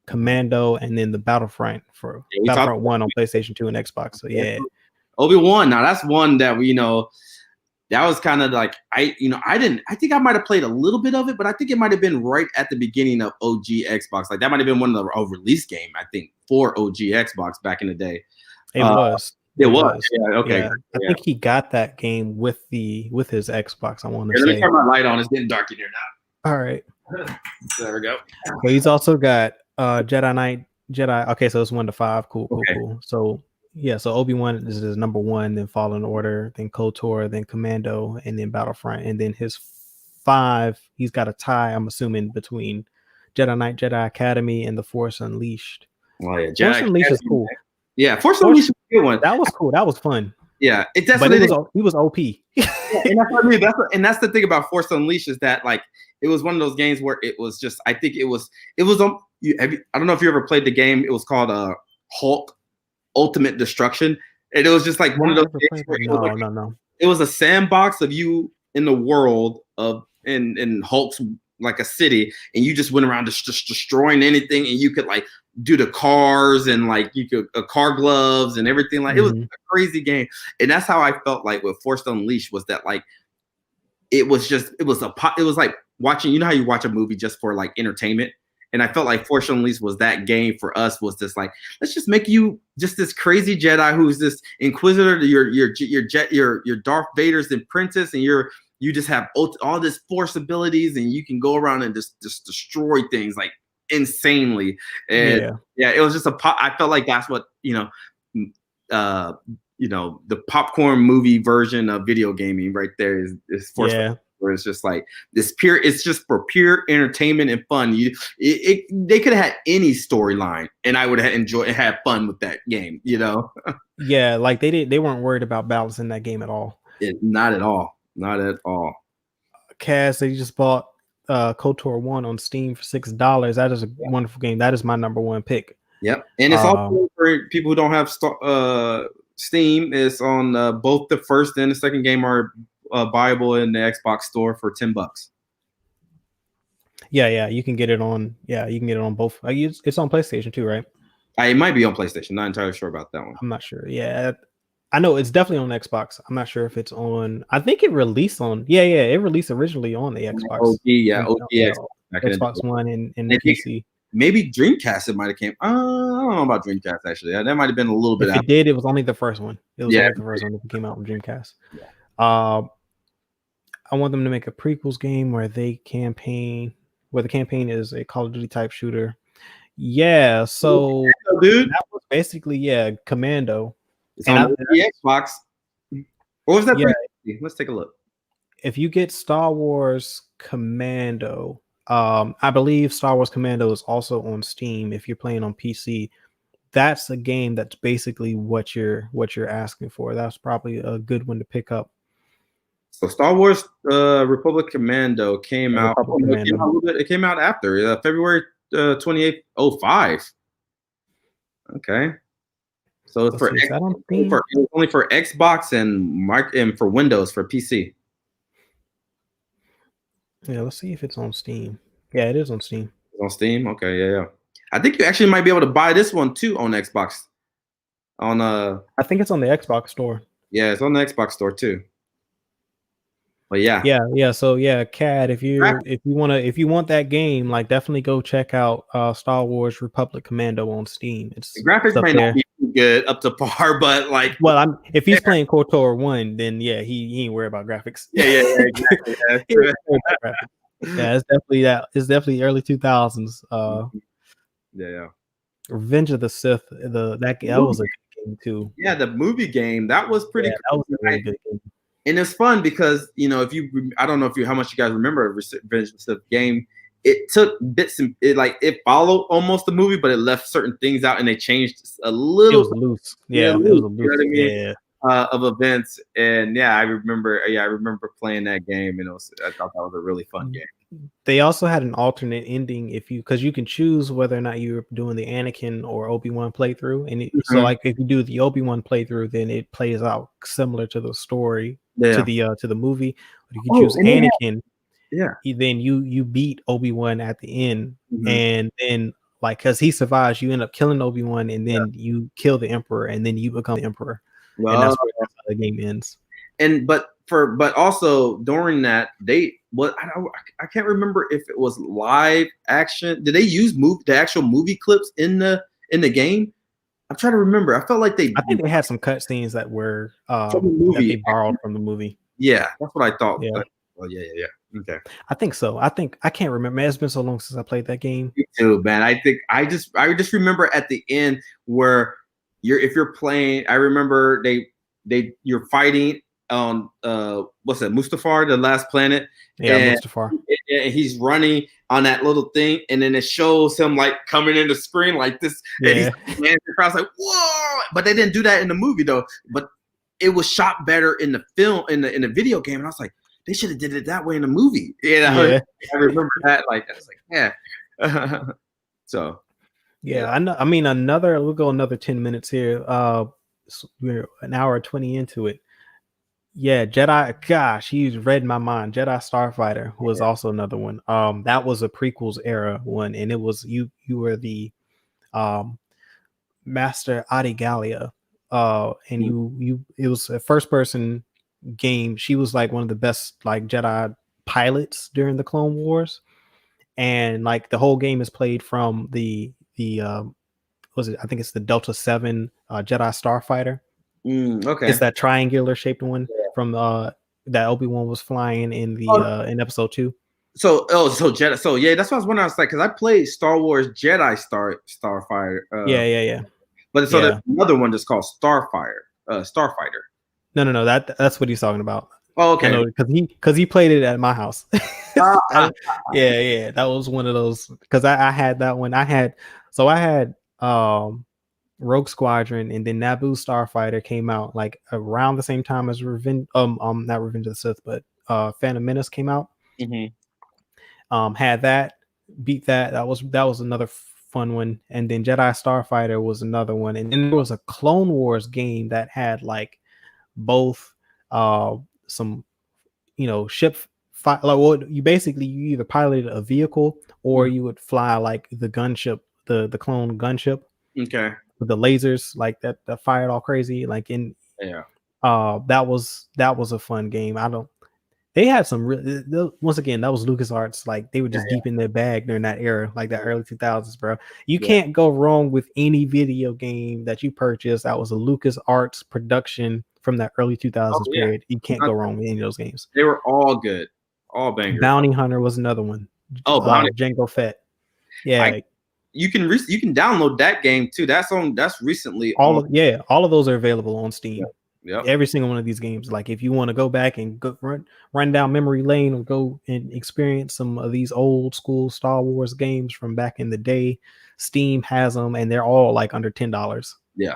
Commando, and then the Battlefront 1 on PlayStation 2 and Xbox. So yeah. Obi-Wan. Now that's one that we, that was kind of like I think I might have played a little bit of it, but I think it might have been right at the beginning of OG Xbox. Like that might have been one of the release game, I think, for OG Xbox back in the day. It was. It was. Yeah. Okay. Yeah. I think he got that game with his Xbox. I want to say. Let me turn my light on. It's getting dark in here now. All right. There we go. So he's also got Jedi. Okay, so it's 1 to 5. Cool. So yeah, so Obi-Wan is his number 1, then Fallen Order, then KOTOR, then Commando, and then Battlefront, and then his 5. He's got a tie, I'm assuming, between Jedi Knight, Jedi Academy, and The Force Unleashed. Oh yeah, Force Unleashed is cool. Yeah, Force Unleashed is a good one. That was cool. That was fun. Yeah, it definitely. But he was OP. Yeah, and that's what I mean. That's the thing about Force Unleashed is that like it was one of those games where it was just. I think it was. I don't know if you ever played the game. It was called Hulk Ultimate Destruction, and it was just like one of those games where it was a sandbox of you in the world of in Hulk's like a city, and you just went around just destroying anything, and you could like do the cars and like you could car gloves and everything. Like it was a crazy game, and that's how I felt like with Force Unleashed was that like it was like watching. You know how you watch a movie just for like entertainment. And I felt like Force Unleashed was that game for us. Was just like, let's just make you just this crazy Jedi who's this Inquisitor, your Darth Vader's apprentice, and you just have all this Force abilities, and you can go around and just destroy things like insanely. And yeah, it was just I felt like that's what the popcorn movie version of video gaming right there is Force. Yeah. Where it's just like this it's just for pure entertainment and fun. They could have had any storyline and I would have enjoyed and had fun with that game, Yeah, like they weren't worried about balancing that game at all. Not at all. Cass, they just bought KOTOR 1 on Steam for $6. That is a wonderful game. That is my number 1 pick. Yep. And it's also for people who don't have Steam. It's on both the first and the second game are buyable in the Xbox store for $10. Yeah, you can get it on. Yeah, you can get it on both. It's on PlayStation too, right? It might be on PlayStation. Not entirely sure about that one. I'm not sure. Yeah, I know it's definitely on Xbox. I'm not sure if it's on. I think it released on. Yeah, it released originally on the Xbox. Xbox One and PC. Maybe Dreamcast. It might have came. I don't know about Dreamcast actually. That might have been a little bit. If it did, it was only the first one. It was only the first one that came out on Dreamcast. Yeah. I want them to make a prequels game where the campaign is a Call of Duty type shooter. Yeah, so dude, that was basically Commando. It's on the Xbox. What was that? Yeah. Let's take a look. If you get Star Wars Commando, I believe Star Wars Commando is also on Steam. If you're playing on PC, that's a game that's basically what you're asking for. That's probably a good one to pick up. So Star Wars Republic Commando came out. It came out after February 28th, 2005. Okay. So it's only for Xbox and for Windows for PC. Yeah, let's see if it's on Steam. Yeah, it is on Steam. It's on Steam. Okay, yeah. I think you actually might be able to buy this one too on Xbox. I think it's on the Xbox store. Yeah, it's on the Xbox store too. But yeah. So Cad, if you want that game, like definitely go check out Star Wars Republic Commando on Steam. The graphics might not be good up to par, but like, well, if he's playing KOTOR 1, then yeah, he ain't worried about graphics. Yeah, exactly. Yeah, it's definitely that. It's definitely early 2000s. Yeah. Revenge of the Sith. That was a good game too. Yeah, the movie game that was pretty. That was a really good game. And it's fun because I don't know how much you guys remember Revenge of the Sith game. It took bits and it followed almost the movie, but it left certain things out and they changed a little. It was loose. Yeah, it was loose. You know what I mean? Yeah. Of events, and I remember playing that game, and I thought that was a really fun game. They also had an alternate ending because you can choose whether or not you're doing the Anakin or Obi-Wan playthrough, and so like if you do the Obi-Wan playthrough, then it plays out similar to the story to the movie. But if you choose Anakin, then you beat Obi-Wan at the end, and then like because he survives, you end up killing Obi-Wan, and then you kill the Emperor, and then you become the Emperor, and that's how the game ends. But also during that I can't remember if it was live action. Did they use the actual movie clips in the game? I'm trying to remember. I felt like I think they had some cutscenes that were from the movie. that they borrowed from the movie. Yeah, that's what I thought. Yeah. Oh yeah. Okay. I think so. I can't remember. Man, it's been so long since I played that game. Me too, man. I just remember at the end where if you're playing. I remember you're fighting on what's that, Mustafar, the last planet. Yeah, Mustafar. And he's running on that little thing, and then it shows him like coming in the screen like this, and the crowd's like, whoa! But they didn't do that in the movie though. But it was shot better in the film, in the video game, and I was like, they should have did it that way in the movie. I remember that. Like, I was like, yeah. So, yeah, I know. I mean, we'll go another 10 minutes here. So we're an hour 20 into it. Yeah, Jedi. Gosh, he's read my mind. Jedi Starfighter was also another one. That was a prequels era one, and it was you were the Master Adi Gallia. And it was a first person game. She was like one of the best like Jedi pilots during the Clone Wars, and like the whole game is played from the was it? I think it's the Delta 7 Jedi Starfighter. Okay, it's that triangular shaped one from that Obi-Wan was flying in the in episode 2. So Jedi. So yeah, that's what I was wondering. I was like, because I played Star Wars Jedi Starfighter. Yeah. But so there's another one that's called Starfighter. No. That's what he's talking about. Oh, okay. Because he played it at my house. Yeah. That was one of those. Because I had that one. I had Rogue Squadron, and then Naboo Starfighter came out like around the same time as not Revenge of the Sith, but Phantom Menace came out. Had that, beat that. That was another fun one. And then Jedi Starfighter was another one. And then there was a Clone Wars game that had like both some ship fight. Like what you either piloted a vehicle or you would fly like the gunship, the clone gunship. Okay. With the lasers like that fired all crazy. Like that was a fun game. They had some once again, that was LucasArts. Like they were just deep in their bag during that era, like that early 2000s, bro. You can't go wrong with any video game that you purchase that was a LucasArts production from that early 2000s period. You can't go wrong with any of those games. They were all good, all bangers. Bounty Hunter was another one. Jango Fett. Yeah. You can download that game too. That's recently. All of those are available on Steam. Yeah. Every single one of these games. Like if you want to go back and go run down memory lane or go and experience some of these old school Star Wars games from back in the day, Steam has them, and they're all like under $10. Yeah.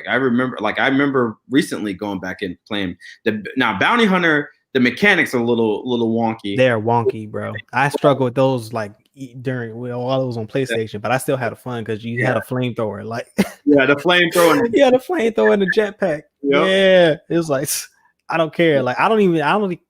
I remember recently going back and playing now Bounty Hunter. The mechanics are a little wonky. They're wonky, bro. I struggle with those like during all those on PlayStation, but I still had fun because you had a flamethrower. Like the flamethrower. The flamethrower and the jetpack. Yep. Yeah, it was like I don't care. Like I don't think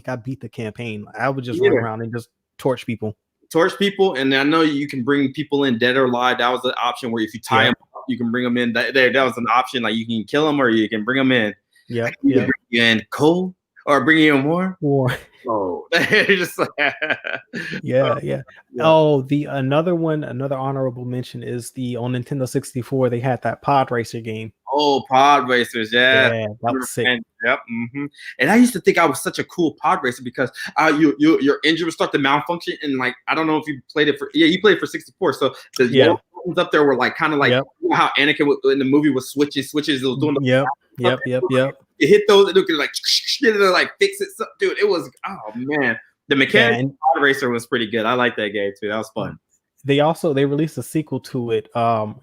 I beat the campaign. I would just run around and just torch people. And I know you can bring people in dead or alive. That was the option where if you tie them up, you can bring them in. That was an option. Like you can kill them or you can bring them in. Yeah. Bring you in cold or bring you in war. Oh, just yeah. Oh, another honorable mention is on Nintendo 64. They had that Pod Racer game. Oh, Pod Racers, yeah, that was sick. Yep. Mm-hmm. And I used to think I was such a cool pod racer because your engine would start to malfunction, and like I don't know if you played it you played it for 64. So the yellow buttons up there were like kind of like how Anakin in the movie was switches. It was doing Yep. You hit those and it could like fix it. So, dude, it was man. The mechanic pod racer was pretty good. I like that game too. That was fun. They released a sequel to it.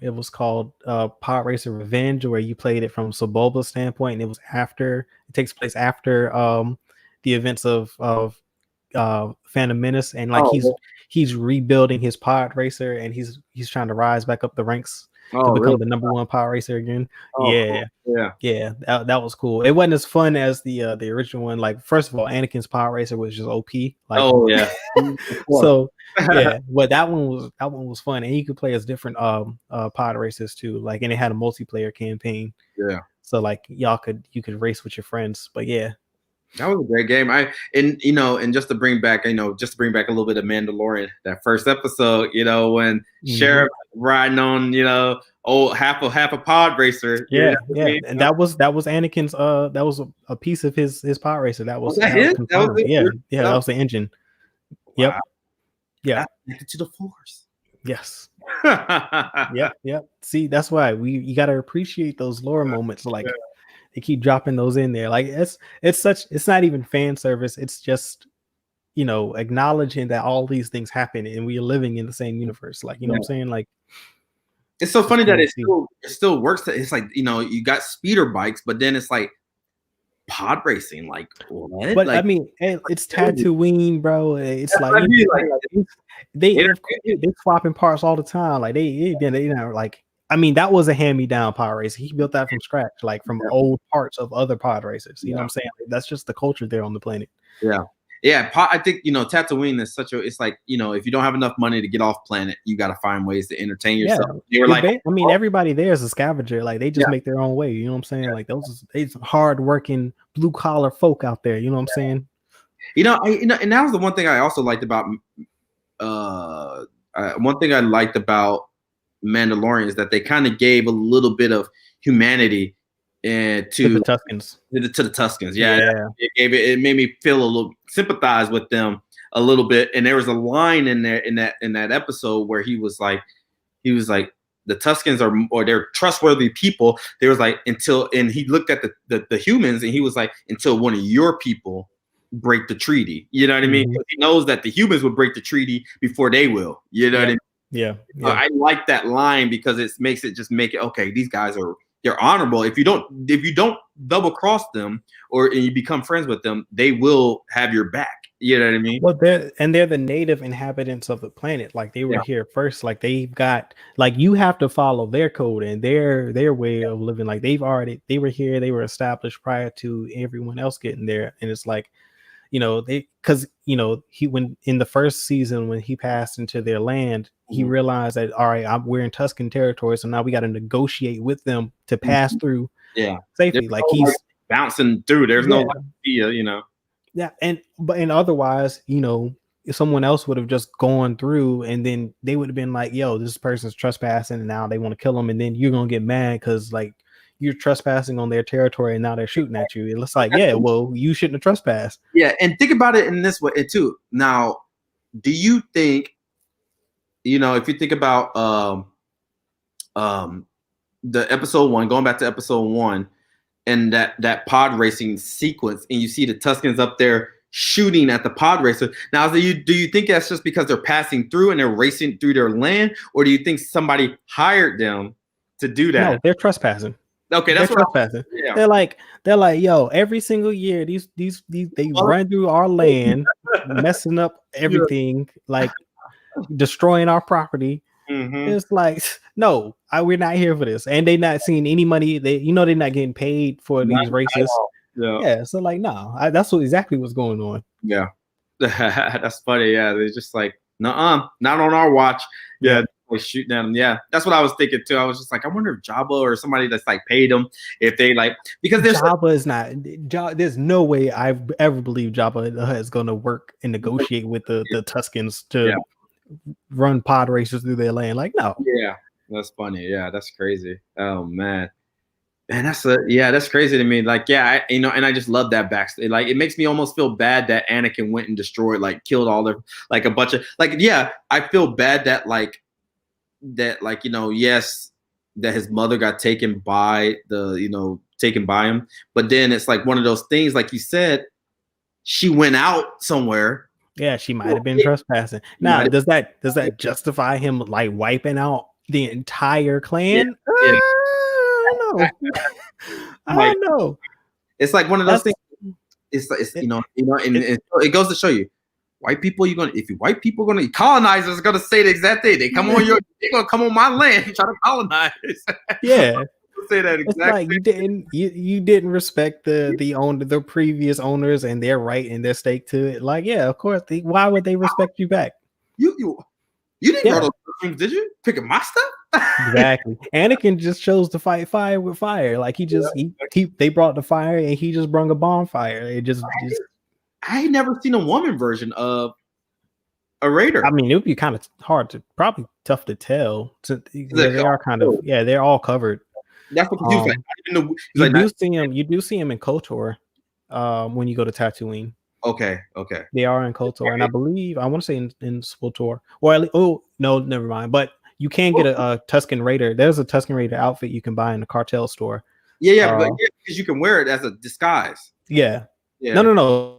It was called Pod Racer Revenge, where you played it from Sebulba's standpoint, and it takes place after the events of Phantom Menace, and like he's rebuilding his pod racer, and he's trying to rise back up the ranks to become the #1 pod racer again. Oh, yeah, cool. yeah, that was cool. It wasn't as fun as the original one. Like, first of all, Anakin's pod racer was just OP. Like, so yeah, but that one was fun, and you could play as different pod racers too. Like, and it had a multiplayer campaign. Yeah. So like you could race with your friends. But yeah. That was a great game. And just to bring back a little bit of Mandalorian, that first episode, when Sheriff riding on, half a pod racer. Yeah, and that was Anakin's. That was a piece of his pod racer. That was that was that was the engine. Yep. Wow. Yeah. Connected to the Force. Yes. Yep. See, that's why you got to appreciate those lore moments. Like, they keep dropping those in there. Like, it's not even fan service. It's just, acknowledging that all these things happen and we are living in the same universe. Like, you know what I'm saying? Like, it's so funny that it still works. It's like, you got speeder bikes, but then it's like pod racing. Like, what? But like, I mean, it's Tatooine, bro. It's like, they're swapping parts all the time. Like, they like, I mean, that was a hand-me-down pod racer. He built that from scratch, like from old parts of other pod racers. You know what I'm saying? Like, that's just the culture there on the planet. Yeah. I think, Tatooine is it's like, if you don't have enough money to get off planet, you got to find ways to entertain yourself. They were like, I mean, everybody there is a scavenger. Like, they just make their own way. You know what I'm saying? Like, those hard-working blue-collar folk out there. You know what I'm saying? And that was the one thing I also liked about Mandalorian is that they kind of gave a little bit of humanity to the Tuskens. To the Tuskens, it made me feel a little sympathize with them a little bit. And there was a line in there in that episode where he was like, the Tuskens or they're trustworthy people. There was like and he looked at the humans and he was like, until one of your people break the treaty. You know what I mean? He knows that the humans will break the treaty before they will. You know what I mean? Yeah. I like that line because it makes it okay. These guys they're honorable. If you don't double cross them and you become friends with them, they will have your back. You know what I mean? Well, they're the native inhabitants of the planet. Like, they were here first. Like, they've got, like, you have to follow their code and their way of living. Like, they were here. They were established prior to everyone else getting there. And it's like, because when in the first season when he passed into their land, he realized that, all right, we're in Tusken territory, so now we got to negotiate with them to pass through safely. Like, he's bouncing through. There's no and otherwise, if someone else would have just gone through, and then they would have been like, yo, this person's trespassing, and now they want to kill him, and then you're gonna get mad because, like, you're trespassing on their territory and now they're shooting at you. It's like, well, you shouldn't have trespassed. Yeah, and think about it in this way too. Now, do you think, if you think about the episode 1, going back to episode 1, and that pod racing sequence, and you see the Tuskens up there shooting at the pod racer. Now, do you think that's just because they're passing through and they're racing through their land, or do you think somebody hired them to do that? No, they're trespassing. Okay, that's what trespassing. They're like, yo, every single year these they run through our land, messing up everything, like destroying our property. It's like, no, we're not here for this, and they not seeing any money. They're not getting paid for these races. So like, no, that's exactly what's going on. Yeah, that's funny. Yeah, they're just like, not on our watch. Yeah. Shooting at them. Yeah, that's what I was thinking too. I was just like, I wonder if Jabba or somebody that's like paid them, if they like, because Jabba is not. There's no way I've ever believed Jabba is going to work and negotiate with the Tuskens to run pod races through their land. Like, no. Yeah, that's funny. Yeah, that's crazy. Oh man. And that's crazy to me. Like, and I just love that backstory. Like, it makes me almost feel bad that Anakin went and destroyed, like, killed all their, like, a bunch of, like, I feel bad that, yes, that his mother got taken by him. But then it's like one of those things, like you said, she went out somewhere. Yeah, she might have been trespassing. Now, does that justify him, like, wiping out the entire clan? I don't know. I don't know. It's like one of those things. It's and it goes to show you, white people, white people gonna colonizers gonna say the exact thing. They're gonna come on my land and try to colonize. Yeah. Say that exactly. It's like you didn't respect the previous owners and their right and their stake to it. Like, yeah, of course. Why would they respect you back? You didn't grow those things, did you? Picking my stuff? Exactly. Anakin just chose to fight fire with fire. Like they brought the fire and he just brung a bonfire. It just I ain't never seen a woman version of a Raider. I mean, it would be kind of hard to, probably tough to tell. They are kind of, they're all covered. That's what confused. You do see him in KOTOR when you go to Tatooine. Okay. They are in KOTOR, and I believe I want to say in SWTOR. Or at least, no, never mind. But you can get a Tusken Raider. There's a Tusken Raider outfit you can buy in the cartel store. Yeah, because you can wear it as a disguise. Yeah. No.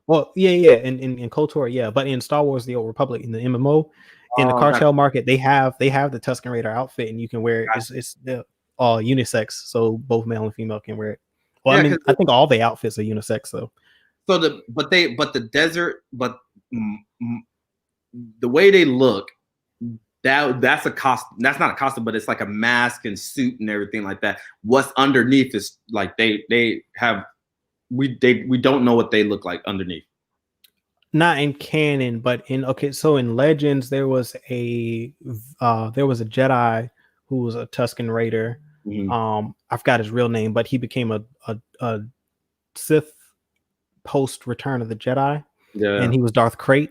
Well, in KOTOR, yeah, but in Star Wars: The Old Republic, in the MMO, in the cartel market, they have the Tusken Raider outfit, and you can wear it. It's unisex, so both male and female can wear it. Well, I mean, I think all the outfits are unisex, though. So the way they look, that's a costume. That's not a costume, but it's like a mask and suit and everything like that. What's underneath is like they have. We don't know what they look like underneath. Not in canon, but so in Legends there was a Jedi who was a Tusken Raider. Mm-hmm. I forgot his real name, but he became a Sith post Return of the Jedi. Yeah. And he was Darth Krayt.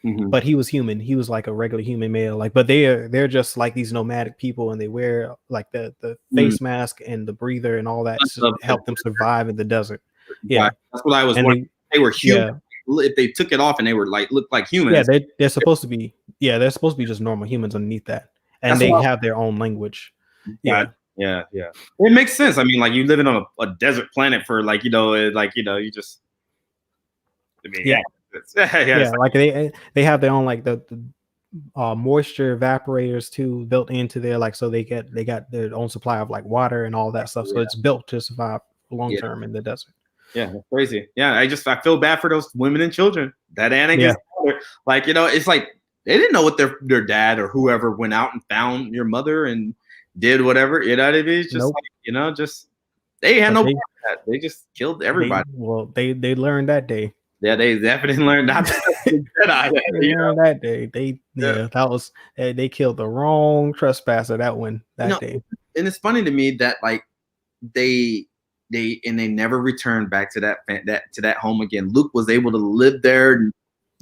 Mm-hmm. But he was human. He was like a regular human male. But they're just like these nomadic people, and they wear like the face mask and the breather and all that to help them survive in the desert. Yeah, that's what I was wondering. They were human. Yeah. If they took it off and they were looked like humans. Yeah, they're supposed to be. Yeah, they're supposed to be just normal humans underneath that, and they have their own language. Yeah. It makes sense. I mean, like you living on a desert planet for you just. I mean, like they have their own like the moisture evaporators too built into there, like so they got their own supply of like water and all that stuff. So it's built to survive long term in the desert. Yeah, that's crazy. Yeah, I feel bad for those women and children. That Anakin, it's like they didn't know what their dad or whoever went out and found your mother and did whatever. You know what I mean? It's just they had no part of that. They just killed everybody. They learned that day. Yeah, they definitely learned not to Jedi. They learned that day. That was they killed the wrong trespasser that day. And it's funny to me that like they never returned back to that home again. Luke was able to live there.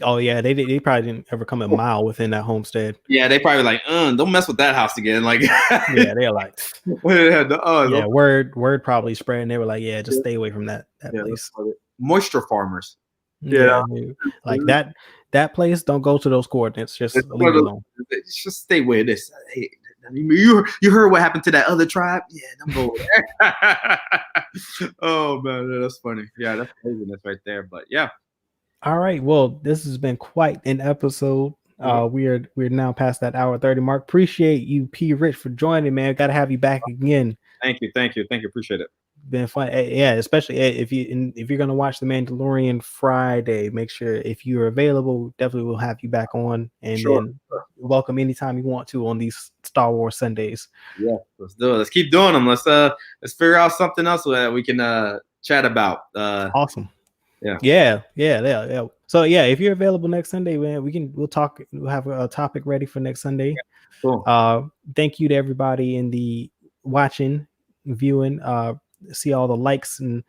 Oh yeah, they probably didn't ever come a mile within that homestead. Yeah, they probably like, don't mess with that house again. Like, yeah, they're like, word probably spread, and they were like, yeah, just stay away from that place. Moisture farmers. Yeah, like that place. Don't go to those coordinates. Just leave it alone. Just stay with this. Hey, you heard what happened to that other tribe? Yeah, don't go over there. Oh man, that's funny. Yeah, that's craziness right there. But yeah. All right. Well, this has been quite an episode. We're now past that hour 30 mark. Appreciate you, P. Rich, for joining, man. Got to have you back again. Thank you. Appreciate it. Been fun. Yeah, especially if you're gonna watch The Mandalorian Friday, make sure if you're available, definitely we'll have you back on, and then welcome anytime you want to on these Star Wars Sundays. Yeah, let's do it. Let's keep doing them. Let's figure out something else that we can chat about. Awesome. Yeah. So yeah, if you're available next Sunday, man, we'll talk. We'll have a topic ready for next Sunday. Yeah, cool. Thank you to everybody in the watching, viewing. See all the likes, and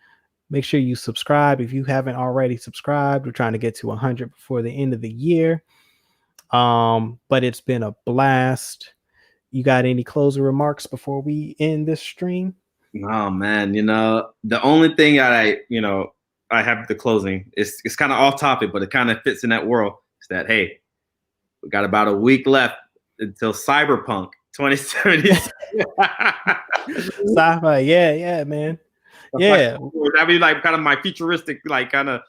make sure you subscribe if you haven't already subscribed. We're trying to get to 100 before the end of the year. But it's been a blast. You got any closing remarks before we end this stream? Oh man, the only thing I have the closing. It's kind of off topic, but it kind of fits in that world. Is that hey, we got about a week left until Cyberpunk 2070. Sci-fi, yeah, man. Yeah, that'd be like kind of my futuristic, like kind of,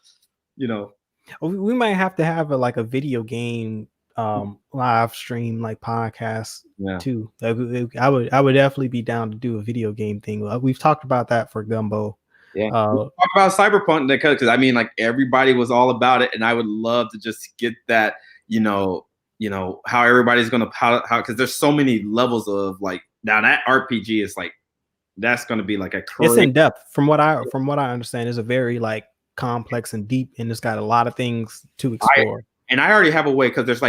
We might have to have a video game live stream like podcast too. I would definitely be down to do a video game thing. We've talked about that for Gumbo. Yeah, we'll talk about Cyberpunk because I mean, like everybody was all about it, and I would love to just get that, how everybody's gonna how because there's so many levels of like now that RPG is like that's gonna be like a crazy. It's in depth from what I understand. It's a very like complex and deep, and it's got a lot of things to explore. And I already have a way because there's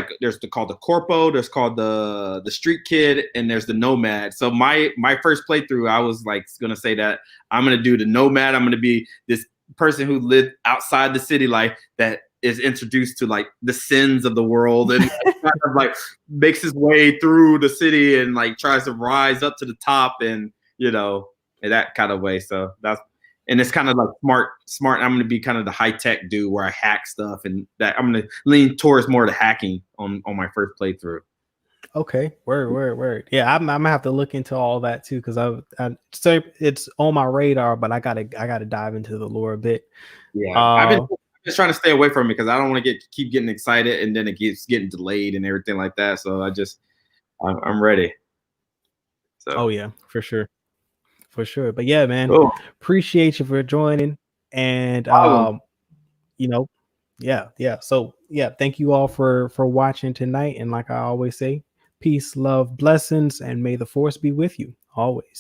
called the Corpo, there's called the Street Kid, and there's the Nomad. So my first playthrough, I was like gonna say that I'm gonna do the Nomad. I'm gonna be this person who lived outside the city life that is introduced to like the sins of the world and kind of like makes his way through the city and like tries to rise up to the top and in that kind of way. So and it's kind of like smart. I'm going to be kind of the high tech dude where I hack stuff, and that I'm going to lean towards more the hacking on my first playthrough. Okay, word. Yeah, I'm gonna have to look into all that too because I say it's on my radar, but I gotta dive into the lore a bit. Yeah, I've been just trying to stay away from it because I don't want to keep getting excited and then it keeps getting delayed and everything like that. So I'm ready. So. Oh yeah, for sure. But yeah, man, appreciate you for joining. And yeah. So yeah, thank you all for watching tonight. And like I always say, peace, love, blessings, and may the force be with you always.